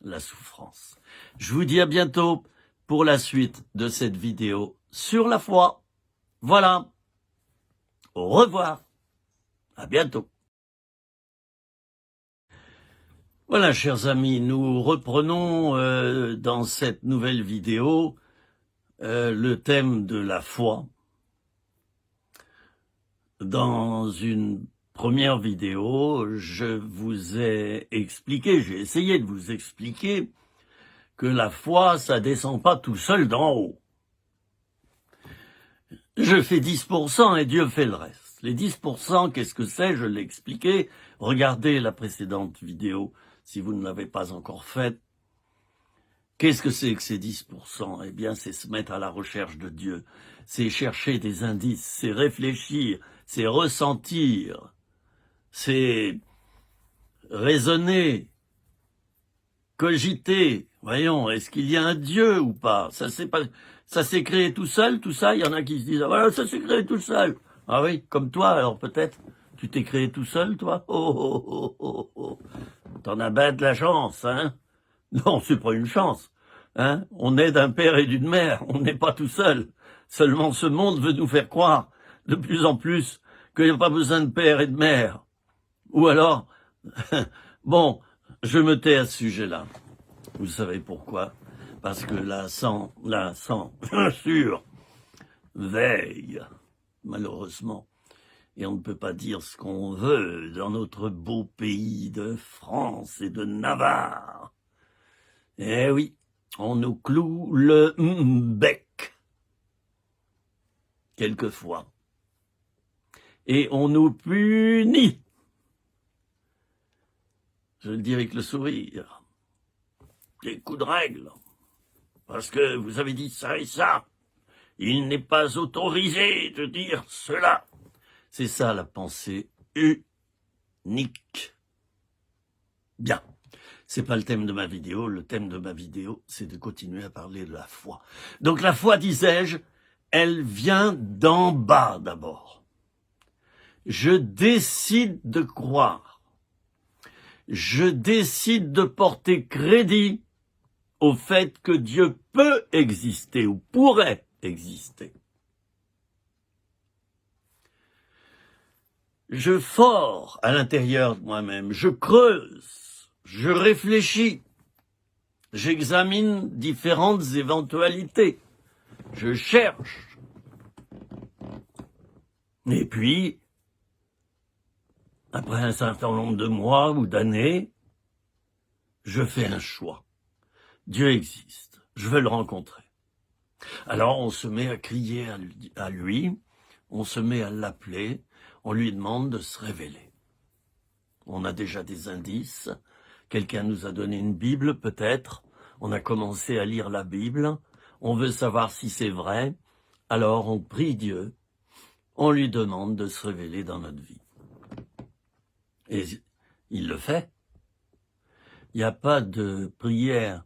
la souffrance. Je vous dis à bientôt pour la suite de cette vidéo sur la foi. Voilà, au revoir, à bientôt. Voilà, chers amis, nous reprenons dans cette nouvelle vidéo le thème de la foi. Dans une première vidéo, je vous ai expliqué, j'ai essayé de vous expliquer que la foi, ça descend pas tout seul d'en haut. Je fais 10% et Dieu fait le reste. Les 10%, qu'est-ce que c'est? Je l'ai expliqué. Regardez la précédente vidéo si vous ne l'avez pas encore faite. Qu'est-ce que c'est que ces 10%? Eh bien, c'est se mettre à la recherche de Dieu. C'est chercher des indices, c'est réfléchir, c'est ressentir, c'est raisonner, cogiter. Voyons, est-ce qu'il y a un Dieu ou pas? Ça s'est créé tout seul, tout ça? Il y en a qui se disent, ah, voilà, ça s'est créé tout seul. Ah oui, comme toi, alors peut-être. Tu t'es créé tout seul, toi? Oh. T'en as ben de la chance, hein? Non, c'est pas une chance. Hein? On est d'un père et d'une mère, on n'est pas tout seul. Seulement ce monde veut nous faire croire de plus en plus qu'il n'y a pas besoin de père et de mère. Ou alors, bon, je me tais à ce sujet-là. Vous savez pourquoi? Parce que la sang, bien sûr, veille, malheureusement. Et on ne peut pas dire ce qu'on veut dans notre beau pays de France et de Navarre. Eh oui, on nous cloue le bec, quelquefois. Et on nous punit. Je le dis avec le sourire. Des coups de règle. Parce que vous avez dit ça et ça. Il n'est pas autorisé de dire cela. C'est ça la pensée unique. Bien. C'est pas le thème de ma vidéo. Le thème de ma vidéo, c'est de continuer à parler de la foi. Donc la foi, disais-je, elle vient d'en bas d'abord. Je décide de croire. Je décide de porter crédit au fait que Dieu peut exister ou pourrait exister. Je fore à l'intérieur de moi-même, je creuse, je réfléchis, j'examine différentes éventualités, je cherche. Et puis, après un certain nombre de mois ou d'années, je fais un choix. Dieu existe, je veux le rencontrer. Alors on se met à crier à lui, on se met à l'appeler, on lui demande de se révéler. On a déjà des indices, quelqu'un nous a donné une Bible peut-être, on a commencé à lire la Bible, on veut savoir si c'est vrai, alors on prie Dieu, on lui demande de se révéler dans notre vie. Et il le fait. Il n'y a pas de prière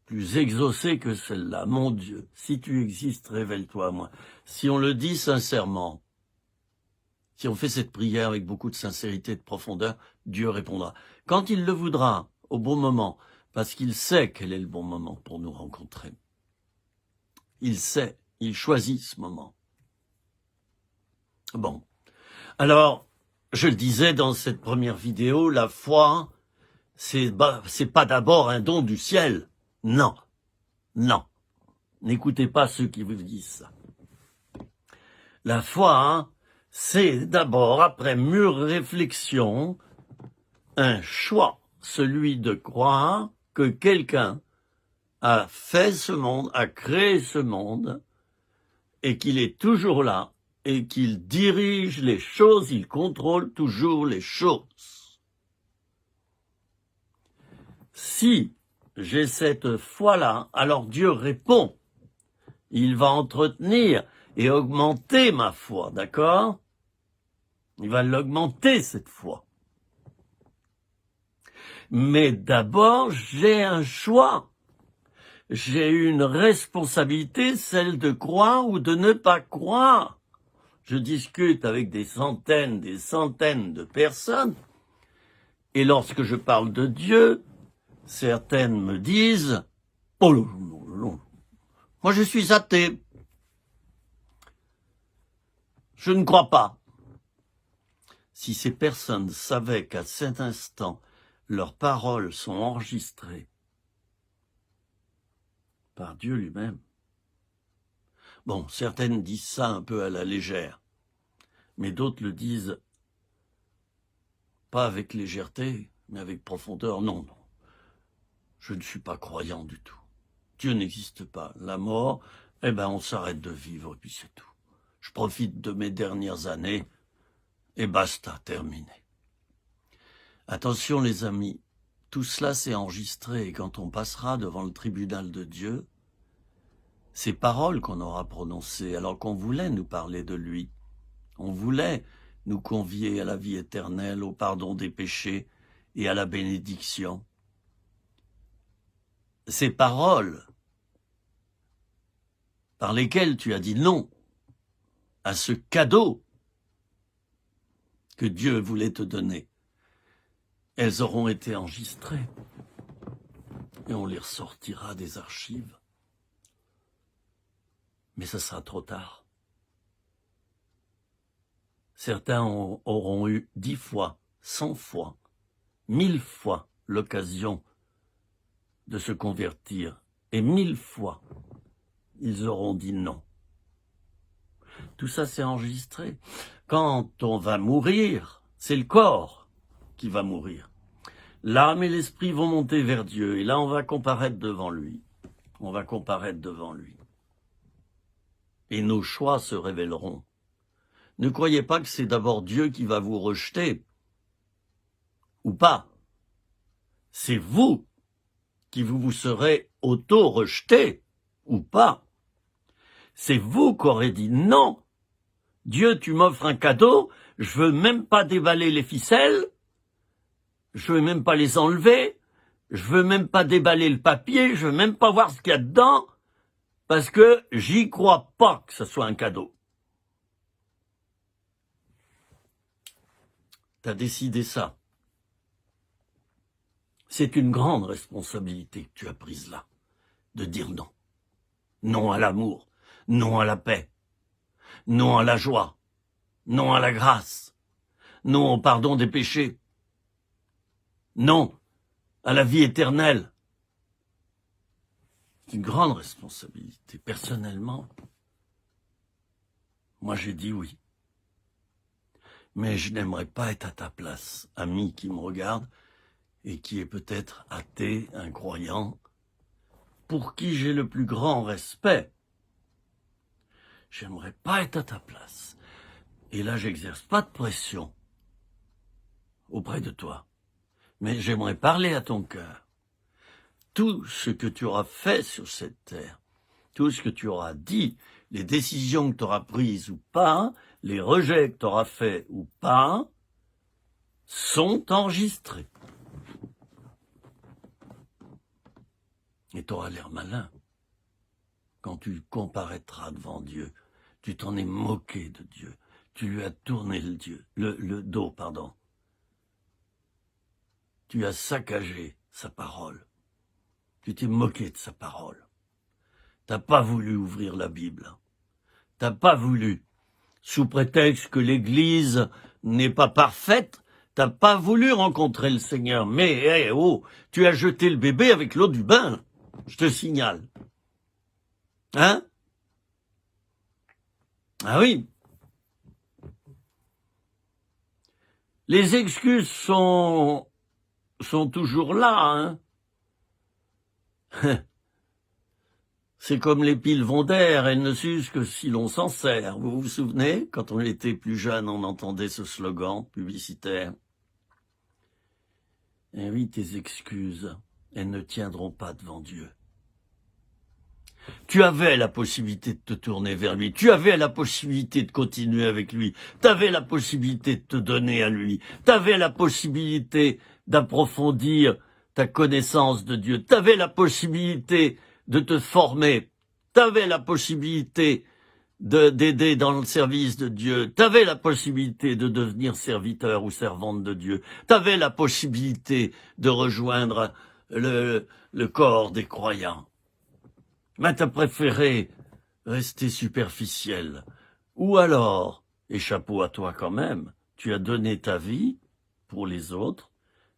plus exaucée que celle-là. Mon Dieu, si tu existes, révèle-toi à moi. Si on le dit sincèrement, si on fait cette prière avec beaucoup de sincérité et de profondeur, Dieu répondra. Quand il le voudra, au bon moment, parce qu'il sait quel est le bon moment pour nous rencontrer. Il sait, il choisit ce moment. Bon, alors, je le disais dans cette première vidéo, la foi, c'est pas d'abord un don du ciel. Non. N'écoutez pas ceux qui vous disent ça. La foi, c'est d'abord, après mûre réflexion, un choix, celui de croire que quelqu'un a fait ce monde, a créé ce monde, et qu'il est toujours là, et qu'il dirige les choses, il contrôle toujours les choses. Si j'ai cette foi-là, alors Dieu répond. Il va entretenir et augmenter ma foi, d'accord? Il va l'augmenter, cette foi. Mais d'abord, j'ai un choix. J'ai une responsabilité, celle de croire ou de ne pas croire. Je discute avec des centaines de personnes, et lorsque je parle de Dieu, certaines me disent « Oh non, moi je suis athée. Je ne crois pas. » Si ces personnes savaient qu'à cet instant, leurs paroles sont enregistrées par Dieu lui-même. Bon, certaines disent ça un peu à la légère, mais d'autres le disent pas avec légèreté, mais avec profondeur. Non, je ne suis pas croyant du tout. Dieu n'existe pas. La mort, on s'arrête de vivre, et puis c'est tout. Je profite de mes dernières années, et basta, terminé. Attention les amis, tout cela c'est enregistré, et quand on passera devant le tribunal de Dieu, ces paroles qu'on aura prononcées, alors qu'on voulait nous parler de lui, on voulait nous convier à la vie éternelle, au pardon des péchés et à la bénédiction. Ces paroles par lesquelles tu as dit non à ce cadeau que Dieu voulait te donner, elles auront été enregistrées et on les ressortira des archives. Mais ça sera trop tard. Certains auront eu 10 fois, 100 fois, 1000 fois l'occasion de se convertir, et 1000 fois, ils auront dit non. Tout ça, c'est enregistré. Quand on va mourir, c'est le corps qui va mourir. L'âme et l'esprit vont monter vers Dieu, et là, on va comparaître devant lui. On va comparaître devant lui. Et nos choix se révéleront. Ne croyez pas que c'est d'abord Dieu qui va vous rejeter, ou pas. C'est vous qui vous serez auto-rejeté, ou pas. C'est vous qui aurez dit non. Dieu, tu m'offres un cadeau, je veux même pas déballer les ficelles, je veux même pas les enlever, je veux même pas déballer le papier, je veux même pas voir ce qu'il y a dedans, parce que j'y crois pas que ce soit un cadeau. T'as décidé ça. C'est une grande responsabilité que tu as prise là, de dire non. Non à l'amour, non à la paix, non à la joie, non à la grâce, non au pardon des péchés, non à la vie éternelle. C'est une grande responsabilité. Personnellement, moi j'ai dit oui. Mais je n'aimerais pas être à ta place, ami qui me regarde et qui est peut-être athée, incroyant, pour qui j'ai le plus grand respect. J'aimerais pas être à ta place. Et là, j'exerce pas de pression auprès de toi. Mais j'aimerais parler à ton cœur. Tout ce que tu auras fait sur cette terre, tout ce que tu auras dit, les décisions que tu auras prises ou pas, les rejets que tu auras faits ou pas, sont enregistrés. Et tu auras l'air malin. Quand tu comparaîtras devant Dieu, tu t'en es moqué de Dieu. Tu lui as tourné le dos. Tu as saccagé sa parole. Tu t'es moqué de sa parole. T'as pas voulu ouvrir la Bible. T'as pas voulu, sous prétexte que l'Église n'est pas parfaite, t'as pas voulu rencontrer le Seigneur. Mais, tu as jeté le bébé avec l'eau du bain, je te signale. Hein? Ah oui. Les excuses sont toujours là, hein? C'est comme les piles vont d'air, elles ne s'usent que si l'on s'en sert. Vous vous souvenez, quand on était plus jeune, on entendait ce slogan publicitaire. Eh oui, tes excuses, elles ne tiendront pas devant Dieu. Tu avais la possibilité de te tourner vers lui, tu avais la possibilité de continuer avec lui, tu avais la possibilité de te donner à lui, tu avais la possibilité d'approfondir ta connaissance de Dieu, tu avais la possibilité de te former, tu avais la possibilité d'aider dans le service de Dieu, tu avais la possibilité de devenir serviteur ou servante de Dieu, tu avais la possibilité de rejoindre le corps des croyants. Mais t'as préféré rester superficiel. Ou alors, et chapeau à toi quand même, tu as donné ta vie pour les autres,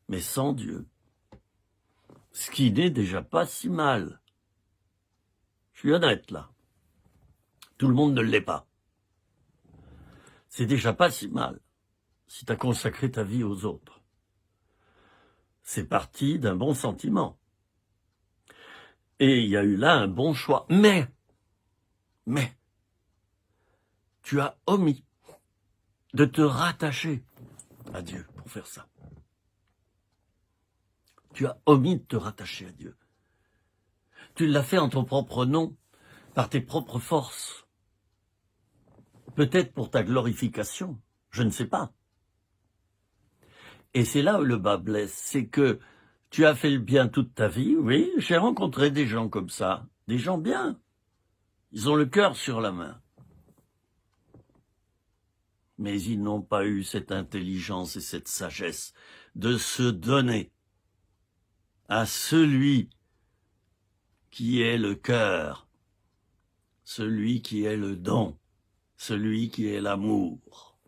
mais sans Dieu. Ce qui n'est déjà pas si mal. Je suis honnête là. Tout le monde ne l'est pas. C'est déjà pas si mal si tu as consacré ta vie aux autres. C'est parti d'un bon sentiment. Et il y a eu là un bon choix. Mais, tu as omis de te rattacher à Dieu pour faire ça. Tu as omis de te rattacher à Dieu. Tu l'as fait en ton propre nom, par tes propres forces. Peut-être pour ta glorification, je ne sais pas. Et c'est là où le bas blesse, c'est que tu as fait le bien toute ta vie, oui, j'ai rencontré des gens comme ça, des gens bien. Ils ont le cœur sur la main. Mais ils n'ont pas eu cette intelligence et cette sagesse de se donner à celui qui est le cœur, celui qui est le don, celui qui est l'amour.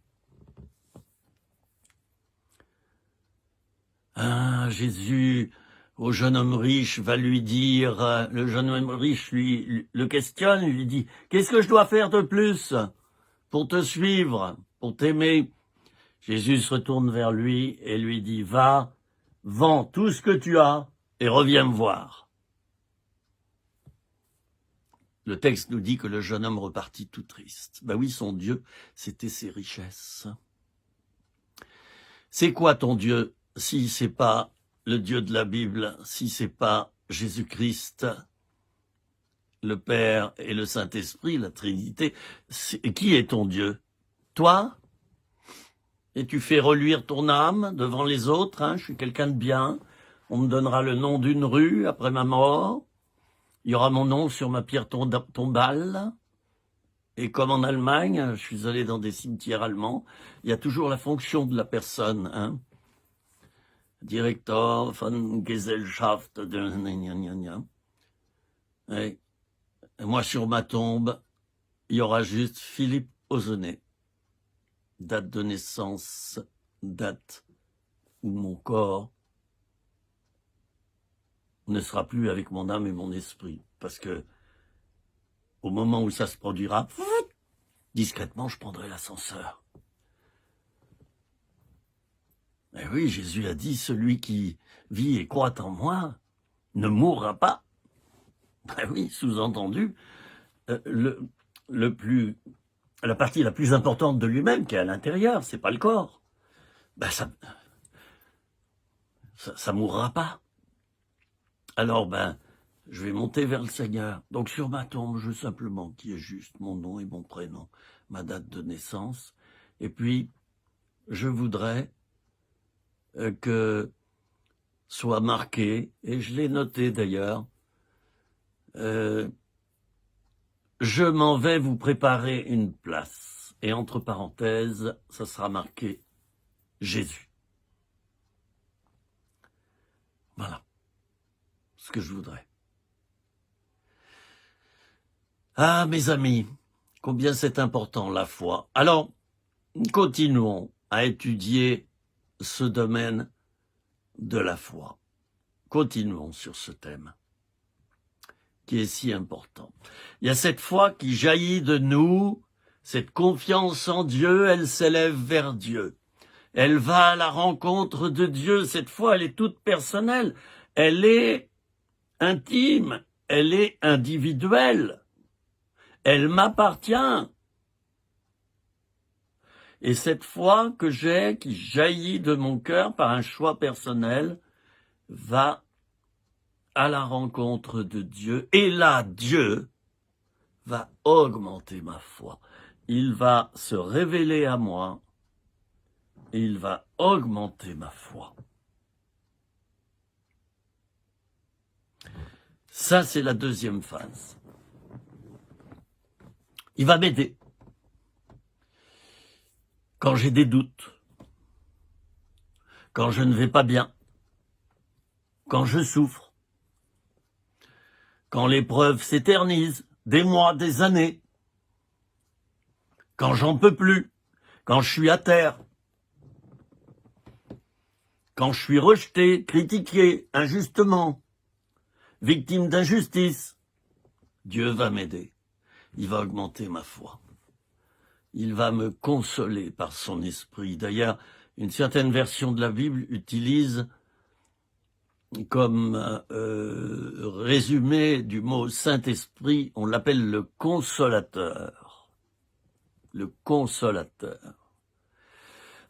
Ah, Jésus, au jeune homme riche, va lui dire, le jeune homme riche lui le questionne, lui dit, qu'est-ce que je dois faire de plus pour te suivre, pour t'aimer? Jésus se retourne vers lui et lui dit, va, vends tout ce que tu as et reviens me voir. Le texte nous dit que le jeune homme repartit tout triste. Ben oui, son Dieu, c'était ses richesses. C'est quoi ton Dieu? Si c'est pas le Dieu de la Bible, si c'est pas Jésus-Christ, le Père et le Saint-Esprit, la Trinité, qui est ton Dieu? Toi? Et tu fais reluire ton âme devant les autres, hein? Je suis quelqu'un de bien, on me donnera le nom d'une rue après ma mort, il y aura mon nom sur ma pierre tombale, et comme en Allemagne, je suis allé dans des cimetières allemands, il y a toujours la fonction de la personne, hein? Directeur von Gesellschaft de... Et moi, sur ma tombe, il y aura juste Philippe Ozonnet. Date de naissance, date où mon corps ne sera plus avec mon âme et mon esprit. Parce que au moment où ça se produira, discrètement, je prendrai l'ascenseur. Eh oui, Jésus a dit, celui qui vit et croit en moi ne mourra pas. Eh oui, sous-entendu, la partie la plus importante de lui-même, qui est à l'intérieur, c'est pas le corps. Ben ça mourra pas. Alors je vais monter vers le Seigneur. Donc sur ma tombe, je veux simplement qu'il y ait juste mon nom et mon prénom, ma date de naissance. Et puis, je voudrais que soit marqué, et je l'ai noté d'ailleurs, je m'en vais vous préparer une place. Et entre parenthèses, ça sera marqué Jésus. Voilà ce que je voudrais. Ah, mes amis, combien c'est important la foi. Alors, continuons à étudier ce domaine de la foi. Continuons sur ce thème qui est si important. Il y a cette foi qui jaillit de nous, cette confiance en Dieu, elle s'élève vers Dieu. Elle va à la rencontre de Dieu. Cette foi, elle est toute personnelle. Elle est intime. elle est individuelle. Elle m'appartient. Et cette foi que j'ai, qui jaillit de mon cœur par un choix personnel, va à la rencontre de Dieu. Et là, Dieu va augmenter ma foi. Il va se révéler à moi et il va augmenter ma foi. Ça, c'est la deuxième phase. Il va m'aider. Quand j'ai des doutes, quand je ne vais pas bien, quand je souffre, quand l'épreuve s'éternise, des mois, des années, quand j'en peux plus, quand je suis à terre, quand je suis rejeté, critiqué, injustement, victime d'injustice, Dieu va m'aider. Il va augmenter ma foi. Il va me consoler par son esprit. D'ailleurs, une certaine version de la Bible utilise comme résumé du mot Saint-Esprit, on l'appelle le consolateur. Le consolateur.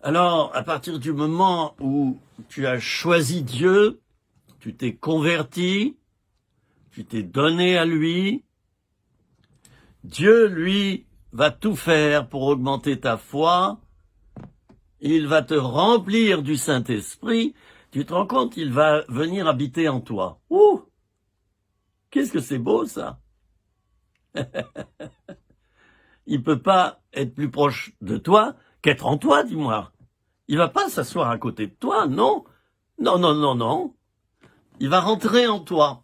Alors, à partir du moment où tu as choisi Dieu, tu t'es converti, tu t'es donné à lui, Dieu, lui, va tout faire pour augmenter ta foi. Il va te remplir du Saint-Esprit. Tu te rends compte, il va venir habiter en toi. Ouh! Qu'est-ce que c'est beau, ça! Il peut pas être plus proche de toi qu'être en toi, dis-moi. Il va pas s'asseoir à côté de toi, non. Non, non, non, non. Il va rentrer en toi.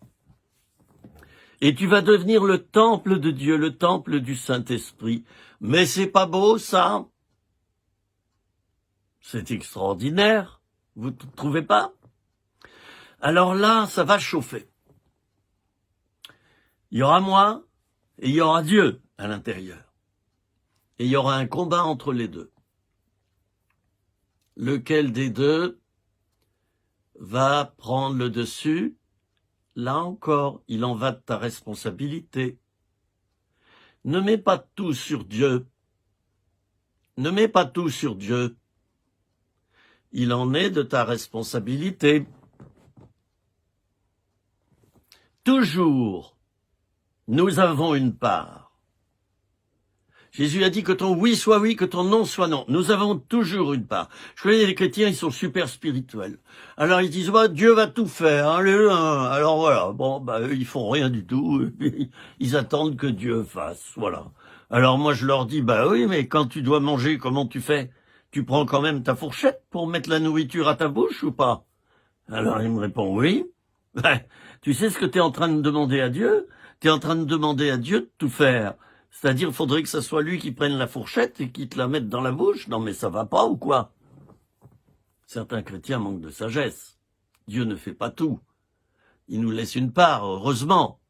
Et tu vas devenir le temple de Dieu, le temple du Saint-Esprit. Mais c'est pas beau, ça? C'est extraordinaire. Vous ne trouvez pas? Alors là, ça va chauffer. Il y aura moi et il y aura Dieu à l'intérieur. Et il y aura un combat entre les deux. Lequel des deux va prendre le dessus? Là encore, il en va de ta responsabilité. Ne mets pas tout sur Dieu. Ne mets pas tout sur Dieu. Il en est de ta responsabilité. Toujours, nous avons une part. Jésus a dit que ton oui soit oui, que ton non soit non. Nous avons toujours une part. Je connais des chrétiens, ils sont super spirituels. Alors ils disent, Dieu va tout faire. Alors voilà, eux, ils font rien du tout. Ils attendent que Dieu fasse. Voilà. Alors moi, je leur dis, oui, mais quand tu dois manger, comment tu fais? Tu prends quand même ta fourchette pour mettre la nourriture à ta bouche ou pas? Alors il me répond, oui. Tu sais ce que tu es en train de demander à Dieu? Tu es en train de demander à Dieu de tout faire. C'est-à-dire, il faudrait que ce soit lui qui prenne la fourchette et qui te la mette dans la bouche. Non, mais ça va pas ou quoi? Certains chrétiens manquent de sagesse. Dieu ne fait pas tout. Il nous laisse une part, heureusement.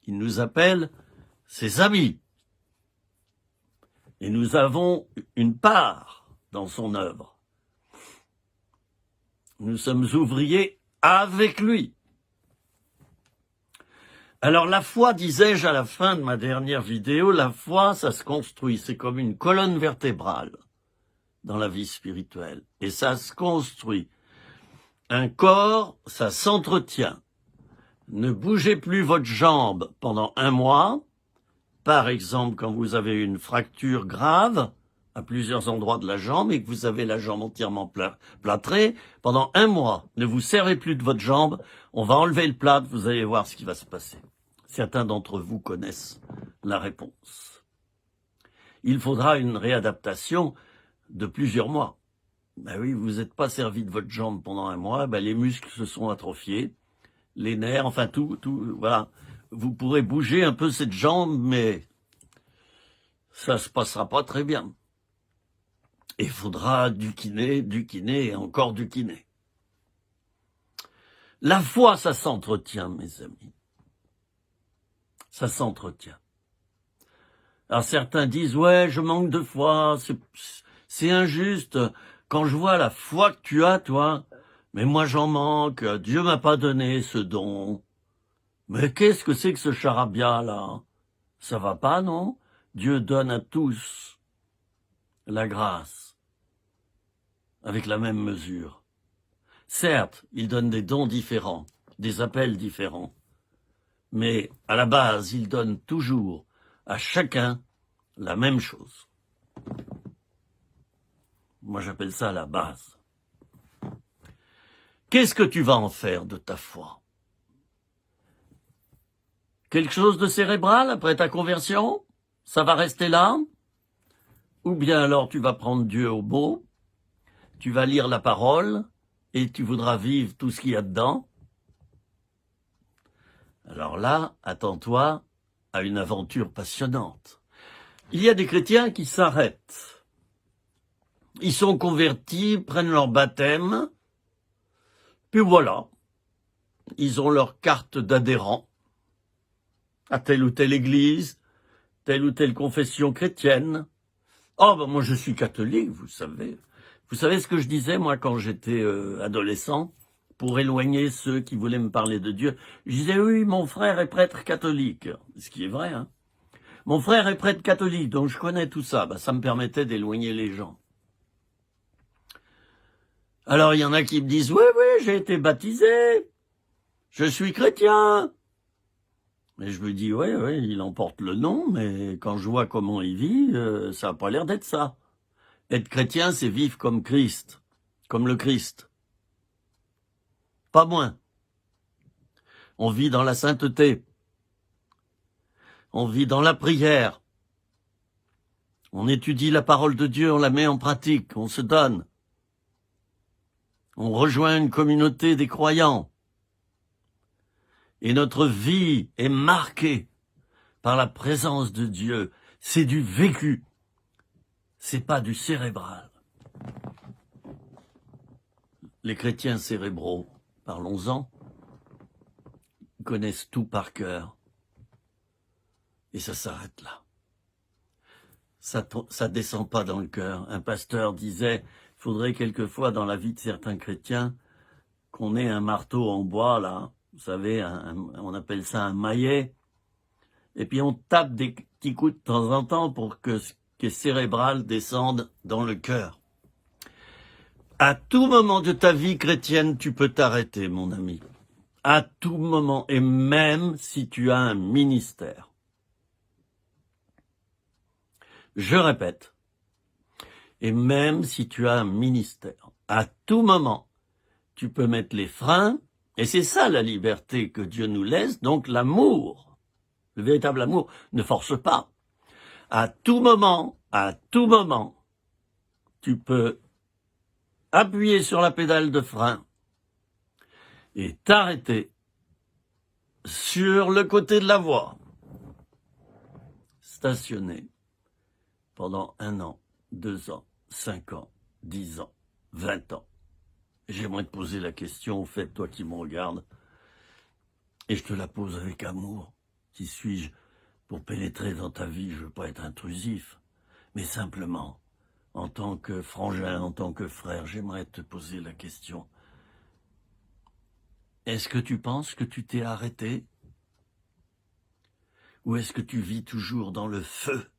Il nous appelle ses amis. Et nous avons une part dans son œuvre. Nous sommes ouvriers avec lui. Alors la foi, disais-je à la fin de ma dernière vidéo, la foi, ça se construit, c'est comme une colonne vertébrale dans la vie spirituelle. Et ça se construit. Un corps, ça s'entretient. Ne bougez plus votre jambe pendant 1 mois. Par exemple, quand vous avez une fracture grave à plusieurs endroits de la jambe et que vous avez la jambe entièrement plâtrée, pendant 1 mois, ne vous servez plus de votre jambe, on va enlever le plâtre, vous allez voir ce qui va se passer. Certains d'entre vous connaissent la réponse. Il faudra une réadaptation de plusieurs mois. Oui, vous n'êtes pas servi de votre jambe pendant 1 mois, les muscles se sont atrophiés, les nerfs, enfin tout, voilà. Vous pourrez bouger un peu cette jambe, mais ça se passera pas très bien. Il faudra du kiné et encore du kiné. La foi, ça s'entretient, mes amis. Ça s'entretient. Alors certains disent, ouais, je manque de foi, c'est injuste. Quand je vois la foi que tu as, toi, mais moi j'en manque, Dieu m'a pas donné ce don. Mais qu'est-ce que c'est que ce charabia, là? Ça va pas, non? Dieu donne à tous la grâce, avec la même mesure. Certes, il donne des dons différents, des appels différents, mais à la base, il donne toujours à chacun la même chose. Moi, j'appelle ça la base. Qu'est-ce que tu vas en faire de ta foi? Quelque chose de cérébral après ta conversion? Ça va rester là? Ou bien alors tu vas prendre Dieu au mot, tu vas lire la parole et tu voudras vivre tout ce qu'il y a dedans? Alors là, attends-toi à une aventure passionnante. Il y a des chrétiens qui s'arrêtent. Ils sont convertis, prennent leur baptême, puis voilà, ils ont leur carte d'adhérent à telle ou telle église, telle ou telle confession chrétienne. Oh, ben moi je suis catholique, vous savez. Vous savez ce que je disais, moi, quand j'étais adolescent, pour éloigner ceux qui voulaient me parler de Dieu? Je disais, oui, mon frère est prêtre catholique. Ce qui est vrai, hein. Mon frère est prêtre catholique, donc je connais tout ça. Ben, ça me permettait d'éloigner les gens. Alors, il y en a qui me disent, oui, oui, j'ai été baptisé. Je suis chrétien. Mais je me dis, oui, oui, il en porte le nom, mais quand je vois comment il vit, ça n'a pas l'air d'être ça. Être chrétien, c'est vivre comme Christ, comme le Christ. Pas moins. On vit dans la sainteté. On vit dans la prière. On étudie la parole de Dieu, on la met en pratique, on se donne. On rejoint une communauté des croyants. Et notre vie est marquée par la présence de Dieu. C'est du vécu. C'est pas du cérébral. Les chrétiens cérébraux, parlons-en, connaissent tout par cœur. Et ça s'arrête là. Ça descend pas dans le cœur. Un pasteur disait, il faudrait quelquefois dans la vie de certains chrétiens qu'on ait un marteau en bois, là, vous savez, on appelle ça un maillet, et puis on tape des petits coups de temps en temps pour que ce qui est cérébral descende dans le cœur. À tout moment de ta vie chrétienne, tu peux t'arrêter, mon ami. À tout moment, et même si tu as un ministère. Je répète, et même si tu as un ministère, à tout moment, tu peux mettre les freins, et c'est ça la liberté que Dieu nous laisse, donc l'amour, le véritable amour, ne force pas. À tout moment, tu peux appuyer sur la pédale de frein et t'arrêter sur le côté de la voie, stationner pendant 1 an, 2 ans, 5 ans, 10 ans, 20 ans. J'aimerais te poser la question, au fait, toi qui me regardes, et je te la pose avec amour. Qui suis-je pour pénétrer dans ta vie? Je veux pas être intrusif, mais simplement, en tant que frangin, en tant que frère, j'aimerais te poser la question. Est-ce que tu penses que tu t'es arrêté? Ou est-ce que tu vis toujours dans le feu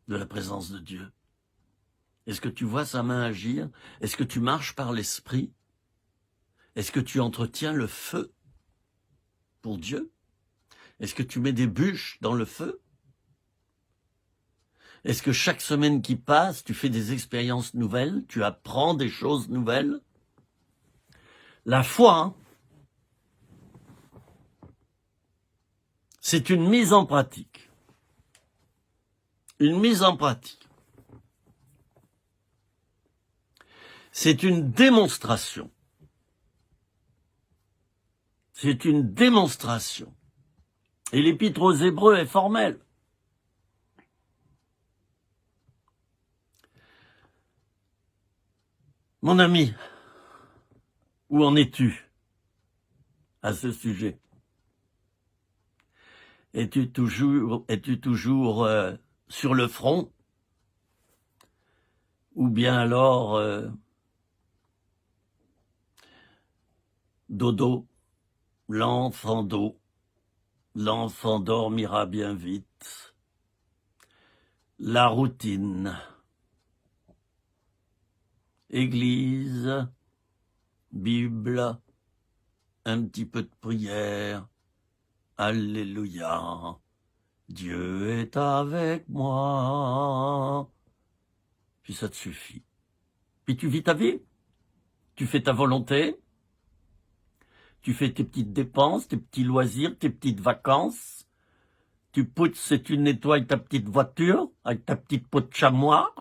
de la présence de Dieu? Est-ce que tu vois sa main agir? Est-ce que tu marches par l'esprit? Est-ce que tu entretiens le feu pour Dieu? Est-ce que tu mets des bûches dans le feu? Est-ce que chaque semaine qui passe, tu fais des expériences nouvelles? Tu apprends des choses nouvelles? La foi, c'est une mise en pratique. Une mise en pratique. C'est une démonstration. C'est une démonstration. Et l'épître aux Hébreux est formelle. Mon ami, où en es-tu à ce sujet? Es-tu toujours sur le front? Ou bien alors dodo l'enfant d'eau, l'enfant dormira bien vite. La routine. Église, Bible, un petit peu de prière. Alléluia, Dieu est avec moi. Puis ça te suffit. Puis tu vis ta vie, tu fais ta volonté, tu fais tes petites dépenses, tes petits loisirs, tes petites vacances. Tu pousses et tu nettoies ta petite voiture avec ta petite peau de chamois.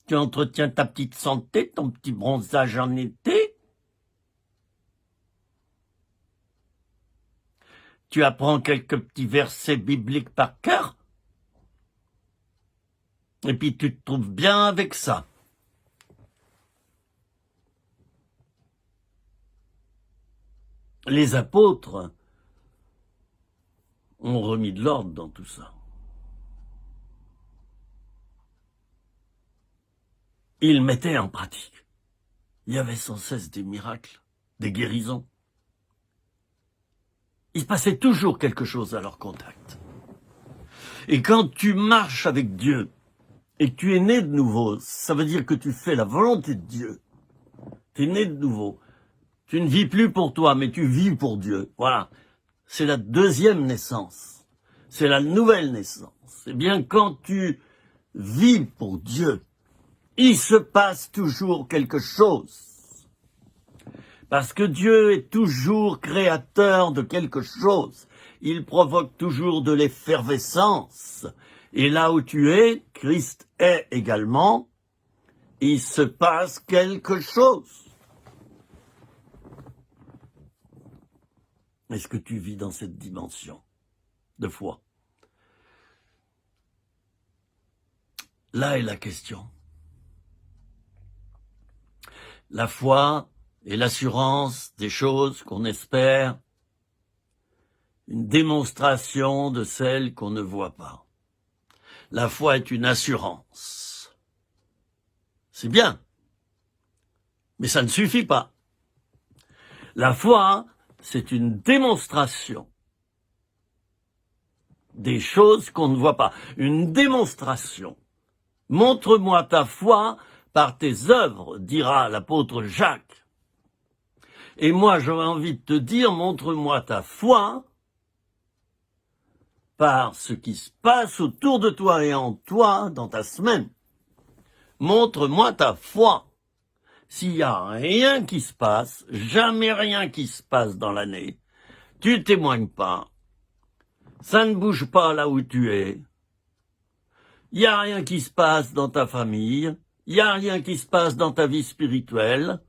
Tu entretiens ta petite santé, ton petit bronzage en été. Tu apprends quelques petits versets bibliques par cœur. Et puis tu te trouves bien avec ça. Les apôtres ont remis de l'ordre dans tout ça. Ils mettaient en pratique. Il y avait sans cesse des miracles, des guérisons. Il se passait toujours quelque chose à leur contact. Et quand tu marches avec Dieu et que tu es né de nouveau, ça veut dire que tu fais la volonté de Dieu. Tu es né de nouveau. Tu ne vis plus pour toi, mais tu vis pour Dieu. Voilà. C'est la deuxième naissance. C'est la nouvelle naissance. Eh bien, quand tu vis pour Dieu, il se passe toujours quelque chose. Parce que Dieu est toujours créateur de quelque chose. Il provoque toujours de l'effervescence. Et là où tu es, Christ est également. Il se passe quelque chose. Est-ce que tu vis dans cette dimension de foi? Là est la question. La foi est l'assurance des choses qu'on espère, une démonstration de celles qu'on ne voit pas. La foi est une assurance. C'est bien, mais ça ne suffit pas. La foi, c'est une démonstration des choses qu'on ne voit pas. Une démonstration. Montre-moi ta foi par tes œuvres, dira l'apôtre Jacques. Et moi, j'aurais envie de te dire, montre-moi ta foi par ce qui se passe autour de toi et en toi dans ta semaine. Montre-moi ta foi. S'il n'y a rien qui se passe, jamais rien qui se passe dans l'année, tu témoignes pas, ça ne bouge pas là où tu es, il n'y a rien qui se passe dans ta famille, il n'y a rien qui se passe dans ta vie spirituelle,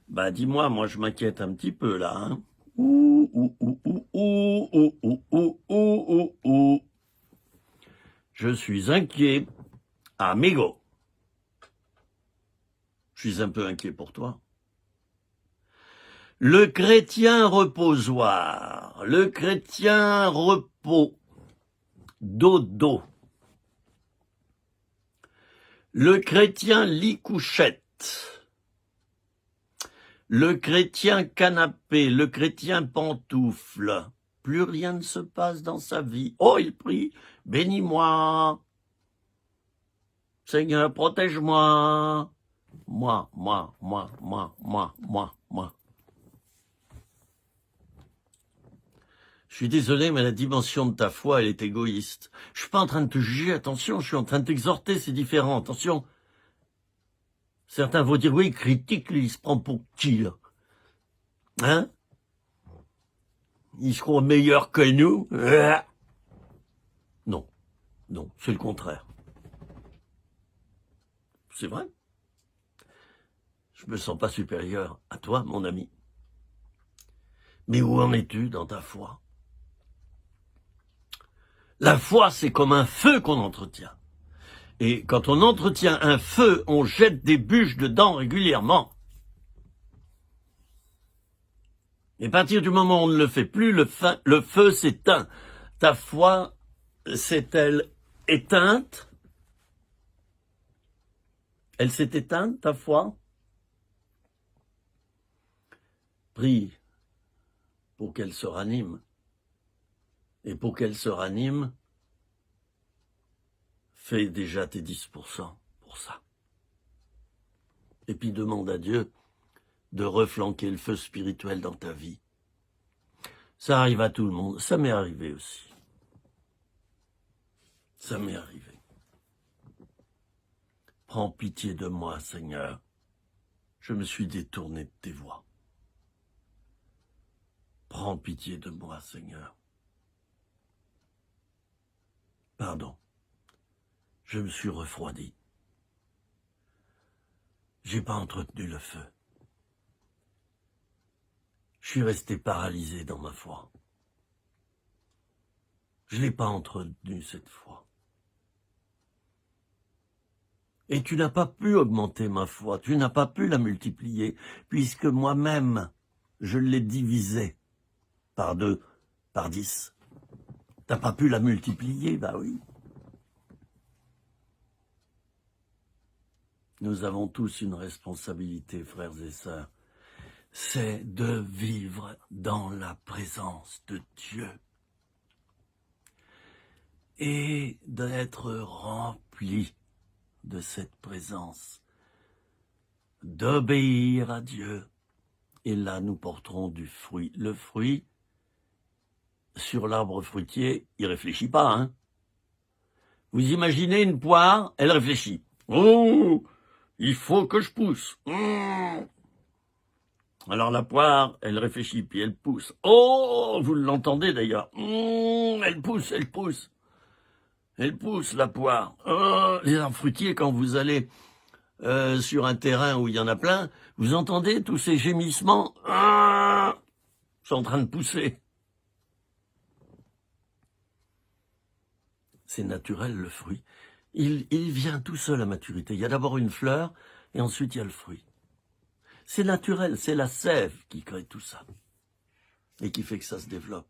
bah dis-moi, moi je m'inquiète un petit peu là. Hein. Je suis inquiet, amigo. Je suis un peu inquiet pour toi. Le chrétien reposoir, le chrétien repos, dodo. Le chrétien lit-couchette, le chrétien canapé, le chrétien pantoufle. Plus rien ne se passe dans sa vie. Oh, il prie, bénis-moi. Seigneur, protège-moi. Moi. Je suis désolé, mais la dimension de ta foi, elle est égoïste. Je suis pas en train de te juger, attention, je suis en train de t'exhorter, c'est différent, attention. Certains vont dire, oui, critique, lui, il se prend pour qui, là? Hein? Il se croit meilleur que nous? Non, c'est le contraire. C'est vrai. Je me sens pas supérieur à toi, mon ami. Mais où en es-tu dans ta foi? La foi, c'est comme un feu qu'on entretient. Et quand on entretient un feu, on jette des bûches dedans régulièrement. Et à partir du moment où on ne le fait plus, le feu s'éteint. Ta foi s'est-elle éteinte? Elle s'est éteinte, ta foi? Prie pour qu'elle se ranime. Et pour qu'elle se ranime, fais déjà tes 10% pour ça. Et puis demande à Dieu de reflanquer le feu spirituel dans ta vie. Ça arrive à tout le monde. Ça m'est arrivé aussi. Ça m'est arrivé. Prends pitié de moi, Seigneur. Je me suis détourné de tes voies. Prends pitié de moi, Seigneur. Pardon. Je me suis refroidi. J'ai pas entretenu le feu. Je suis resté paralysé dans ma foi. Je l'ai pas entretenu cette foi. Et tu n'as pas pu augmenter ma foi, tu n'as pas pu la multiplier, puisque moi-même, je l'ai divisée par 2, par 10. T'as pas pu la multiplier, bah oui. Nous avons tous une responsabilité, frères et sœurs. C'est de vivre dans la présence de Dieu. Et d'être rempli de cette présence. D'obéir à Dieu. Et là, nous porterons du fruit. Le fruit, sur l'arbre fruitier, il réfléchit pas, hein. Vous imaginez une poire, elle réfléchit. Oh, il faut que je pousse. Alors la poire, elle réfléchit, puis elle pousse. Oh, vous l'entendez d'ailleurs. Elle pousse, elle pousse. Elle pousse, la poire. Oh, les arbres fruitiers, quand vous allez sur un terrain où il y en a plein, vous entendez tous ces gémissements. Ils sont en train de pousser. C'est naturel, le fruit. Il vient tout seul à maturité. Il y a d'abord une fleur, et ensuite il y a le fruit. C'est naturel, c'est la sève qui crée tout ça, et qui fait que ça se développe.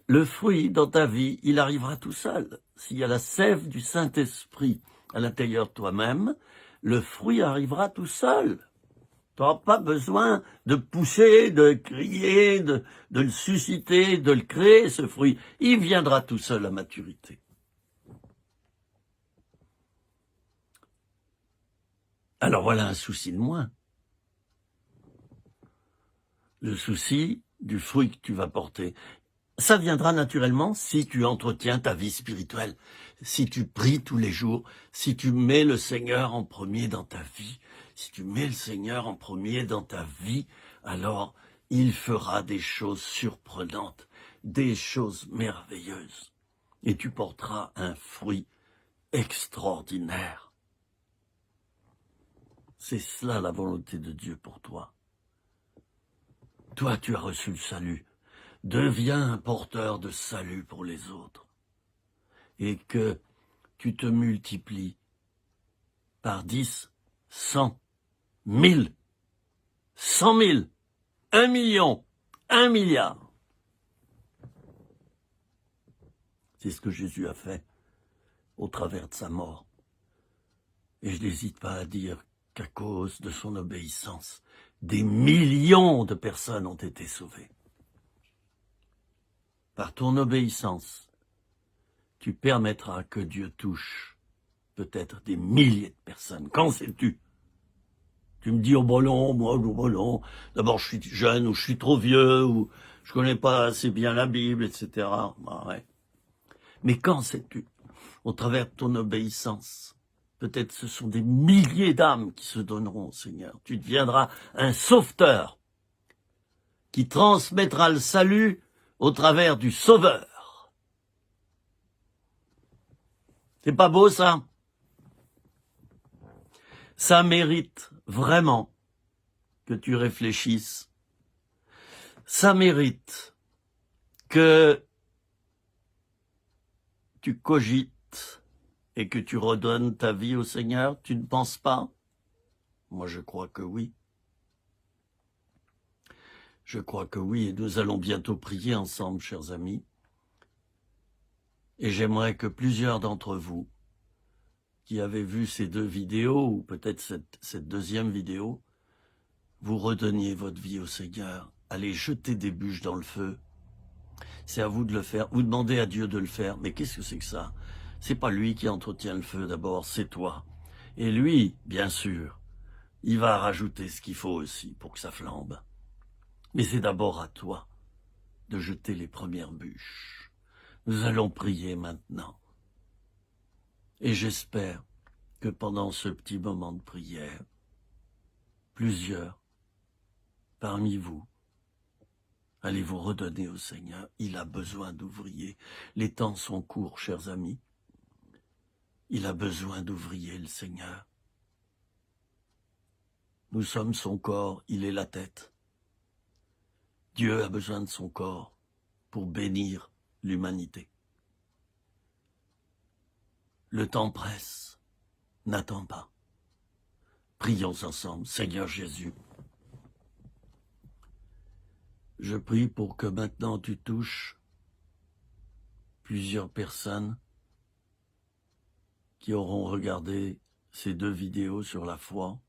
Le fruit, dans ta vie, il arrivera tout seul. S'il y a la sève du Saint-Esprit à l'intérieur de toi-même, le fruit arrivera tout seul. Tu n'auras pas besoin de pousser, de crier, de le susciter, de le créer, ce fruit. Il viendra tout seul à maturité. Alors voilà un souci de moins. Le souci du fruit que tu vas porter. Ça viendra naturellement si tu entretiens ta vie spirituelle, si tu pries tous les jours, si tu mets le Seigneur en premier dans ta vie. Si tu mets le Seigneur en premier dans ta vie, alors il fera des choses surprenantes, des choses merveilleuses. Et tu porteras un fruit extraordinaire. C'est cela la volonté de Dieu pour toi. Toi, tu as reçu le salut. Deviens un porteur de salut pour les autres. Et que tu te multiplies par 10, 100, 1000, 100 000, 1 million, 1 milliard. C'est ce que Jésus a fait au travers de sa mort. Et je n'hésite pas à dire qu'à cause de son obéissance, des millions de personnes ont été sauvées. Par ton obéissance, tu permettras que Dieu touche peut-être des milliers de personnes. Qu'en sais-tu? Tu me dis, oh bon non, moi, oh bon non, d'abord je suis jeune, ou je suis trop vieux, ou je connais pas assez bien la Bible, etc. Bah, ouais. Mais qu'en sais-tu? Au travers de ton obéissance, peut-être ce sont des milliers d'âmes qui se donneront au Seigneur. Tu deviendras un sauveteur qui transmettra le salut au travers du Sauveur. C'est pas beau ça? Ça mérite vraiment que tu réfléchisses. Ça mérite que tu cogites et que tu redonnes ta vie au Seigneur. Tu ne penses pas? Moi, je crois que oui. Je crois que oui, et nous allons bientôt prier ensemble, chers amis. Et j'aimerais que plusieurs d'entre vous, qui avez vu ces 2 vidéos, ou peut-être cette deuxième vidéo, vous redonniez votre vie au Seigneur aller jeter des bûches dans le feu. C'est à vous de le faire. Vous demandez à Dieu de le faire. Mais qu'est-ce que c'est que ça? C'est pas lui qui entretient le feu d'abord, c'est toi. Et lui, bien sûr, il va rajouter ce qu'il faut aussi pour que ça flambe. Mais c'est d'abord à toi de jeter les premières bûches. Nous allons prier maintenant. Et j'espère que pendant ce petit moment de prière, plusieurs parmi vous allez vous redonner au Seigneur. Il a besoin d'ouvriers. Les temps sont courts, chers amis. Il a besoin d'ouvriers, le Seigneur. Nous sommes son corps, il est la tête. Dieu a besoin de son corps pour bénir l'humanité. Le temps presse, n'attends pas. Prions ensemble, Seigneur Jésus. Je prie pour que maintenant tu touches plusieurs personnes qui auront regardé ces 2 vidéos sur la foi.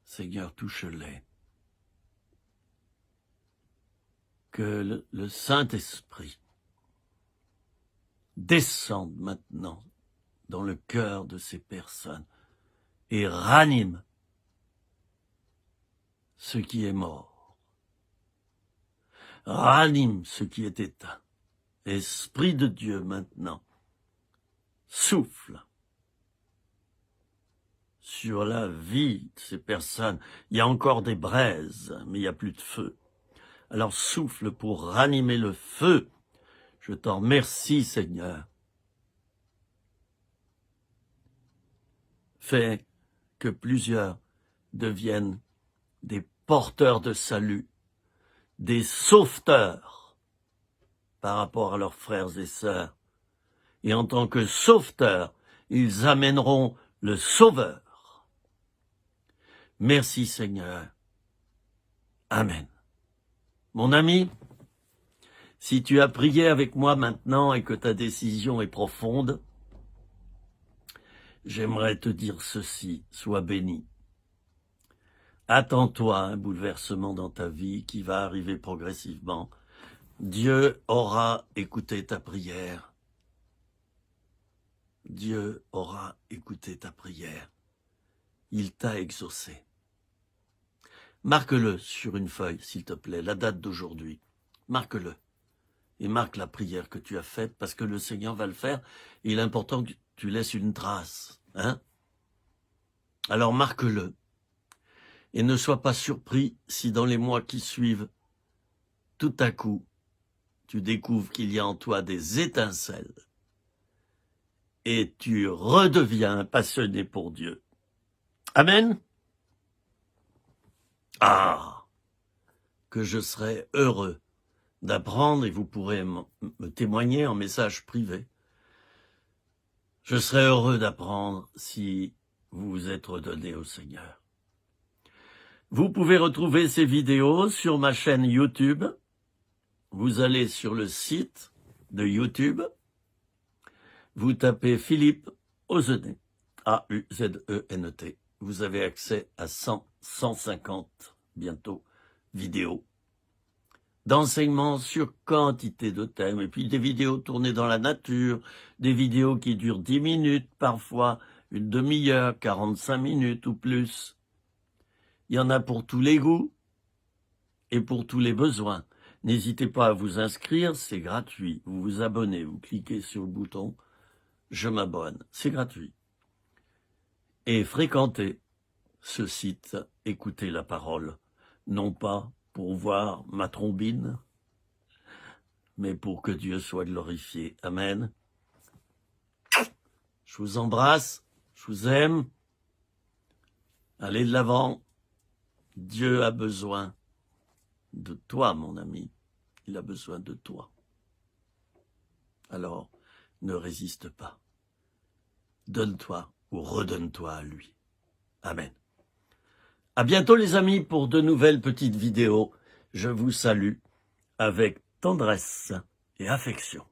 Seigneur, touche-les. Que le Saint-Esprit descende maintenant dans le cœur de ces personnes et ranime ce qui est mort. Ranime ce qui est éteint. Esprit de Dieu maintenant, souffle sur la vie de ces personnes. Il y a encore des braises, mais il n'y a plus de feu. Alors souffle pour ranimer le feu. Je t'en remercie, Seigneur. Fais que plusieurs deviennent des porteurs de salut, des sauveteurs par rapport à leurs frères et sœurs. Et en tant que sauveteurs, ils amèneront le Sauveur. Merci, Seigneur. Amen. Mon ami, si tu as prié avec moi maintenant et que ta décision est profonde, j'aimerais te dire ceci, sois béni. Attends-toi à un bouleversement dans ta vie qui va arriver progressivement. Dieu aura écouté ta prière. Dieu aura écouté ta prière. Il t'a exaucé. Marque-le sur une feuille, s'il te plaît, la date d'aujourd'hui. Marque-le. Et marque la prière que tu as faite, parce que le Seigneur va le faire. Et il est important que tu laisses une trace. Alors marque-le. Et ne sois pas surpris si dans les mois qui suivent, tout à coup, tu découvres qu'il y a en toi des étincelles. Et tu redeviens passionné pour Dieu. Amen. Ah, que je serais heureux d'apprendre, et vous pourrez me témoigner en message privé. Je serais heureux d'apprendre si vous vous êtes redonné au Seigneur. Vous pouvez retrouver ces vidéos sur ma chaîne YouTube. Vous allez sur le site de YouTube. Vous tapez Philippe Auzenet, A-U-Z-E-N-E-T. Vous avez accès à 150 bientôt vidéos d'enseignements sur quantité de thèmes, et puis des vidéos tournées dans la nature, des vidéos qui durent 10 minutes, parfois une demi-heure, 45 minutes ou plus. Il y en a pour tous les goûts et pour tous les besoins. N'hésitez pas à vous inscrire, c'est gratuit. Vous vous abonnez, vous cliquez sur le bouton « Je m'abonne », c'est gratuit. Et fréquentez ce site, écoutez la parole, non pas pour voir ma trombine, mais pour que Dieu soit glorifié. Amen. Je vous embrasse, je vous aime. Allez de l'avant. Dieu a besoin de toi, mon ami. Il a besoin de toi. Alors, ne résiste pas. Donne-toi ou redonne-toi à lui. Amen. À bientôt les amis pour de nouvelles petites vidéos. Je vous salue avec tendresse et affection.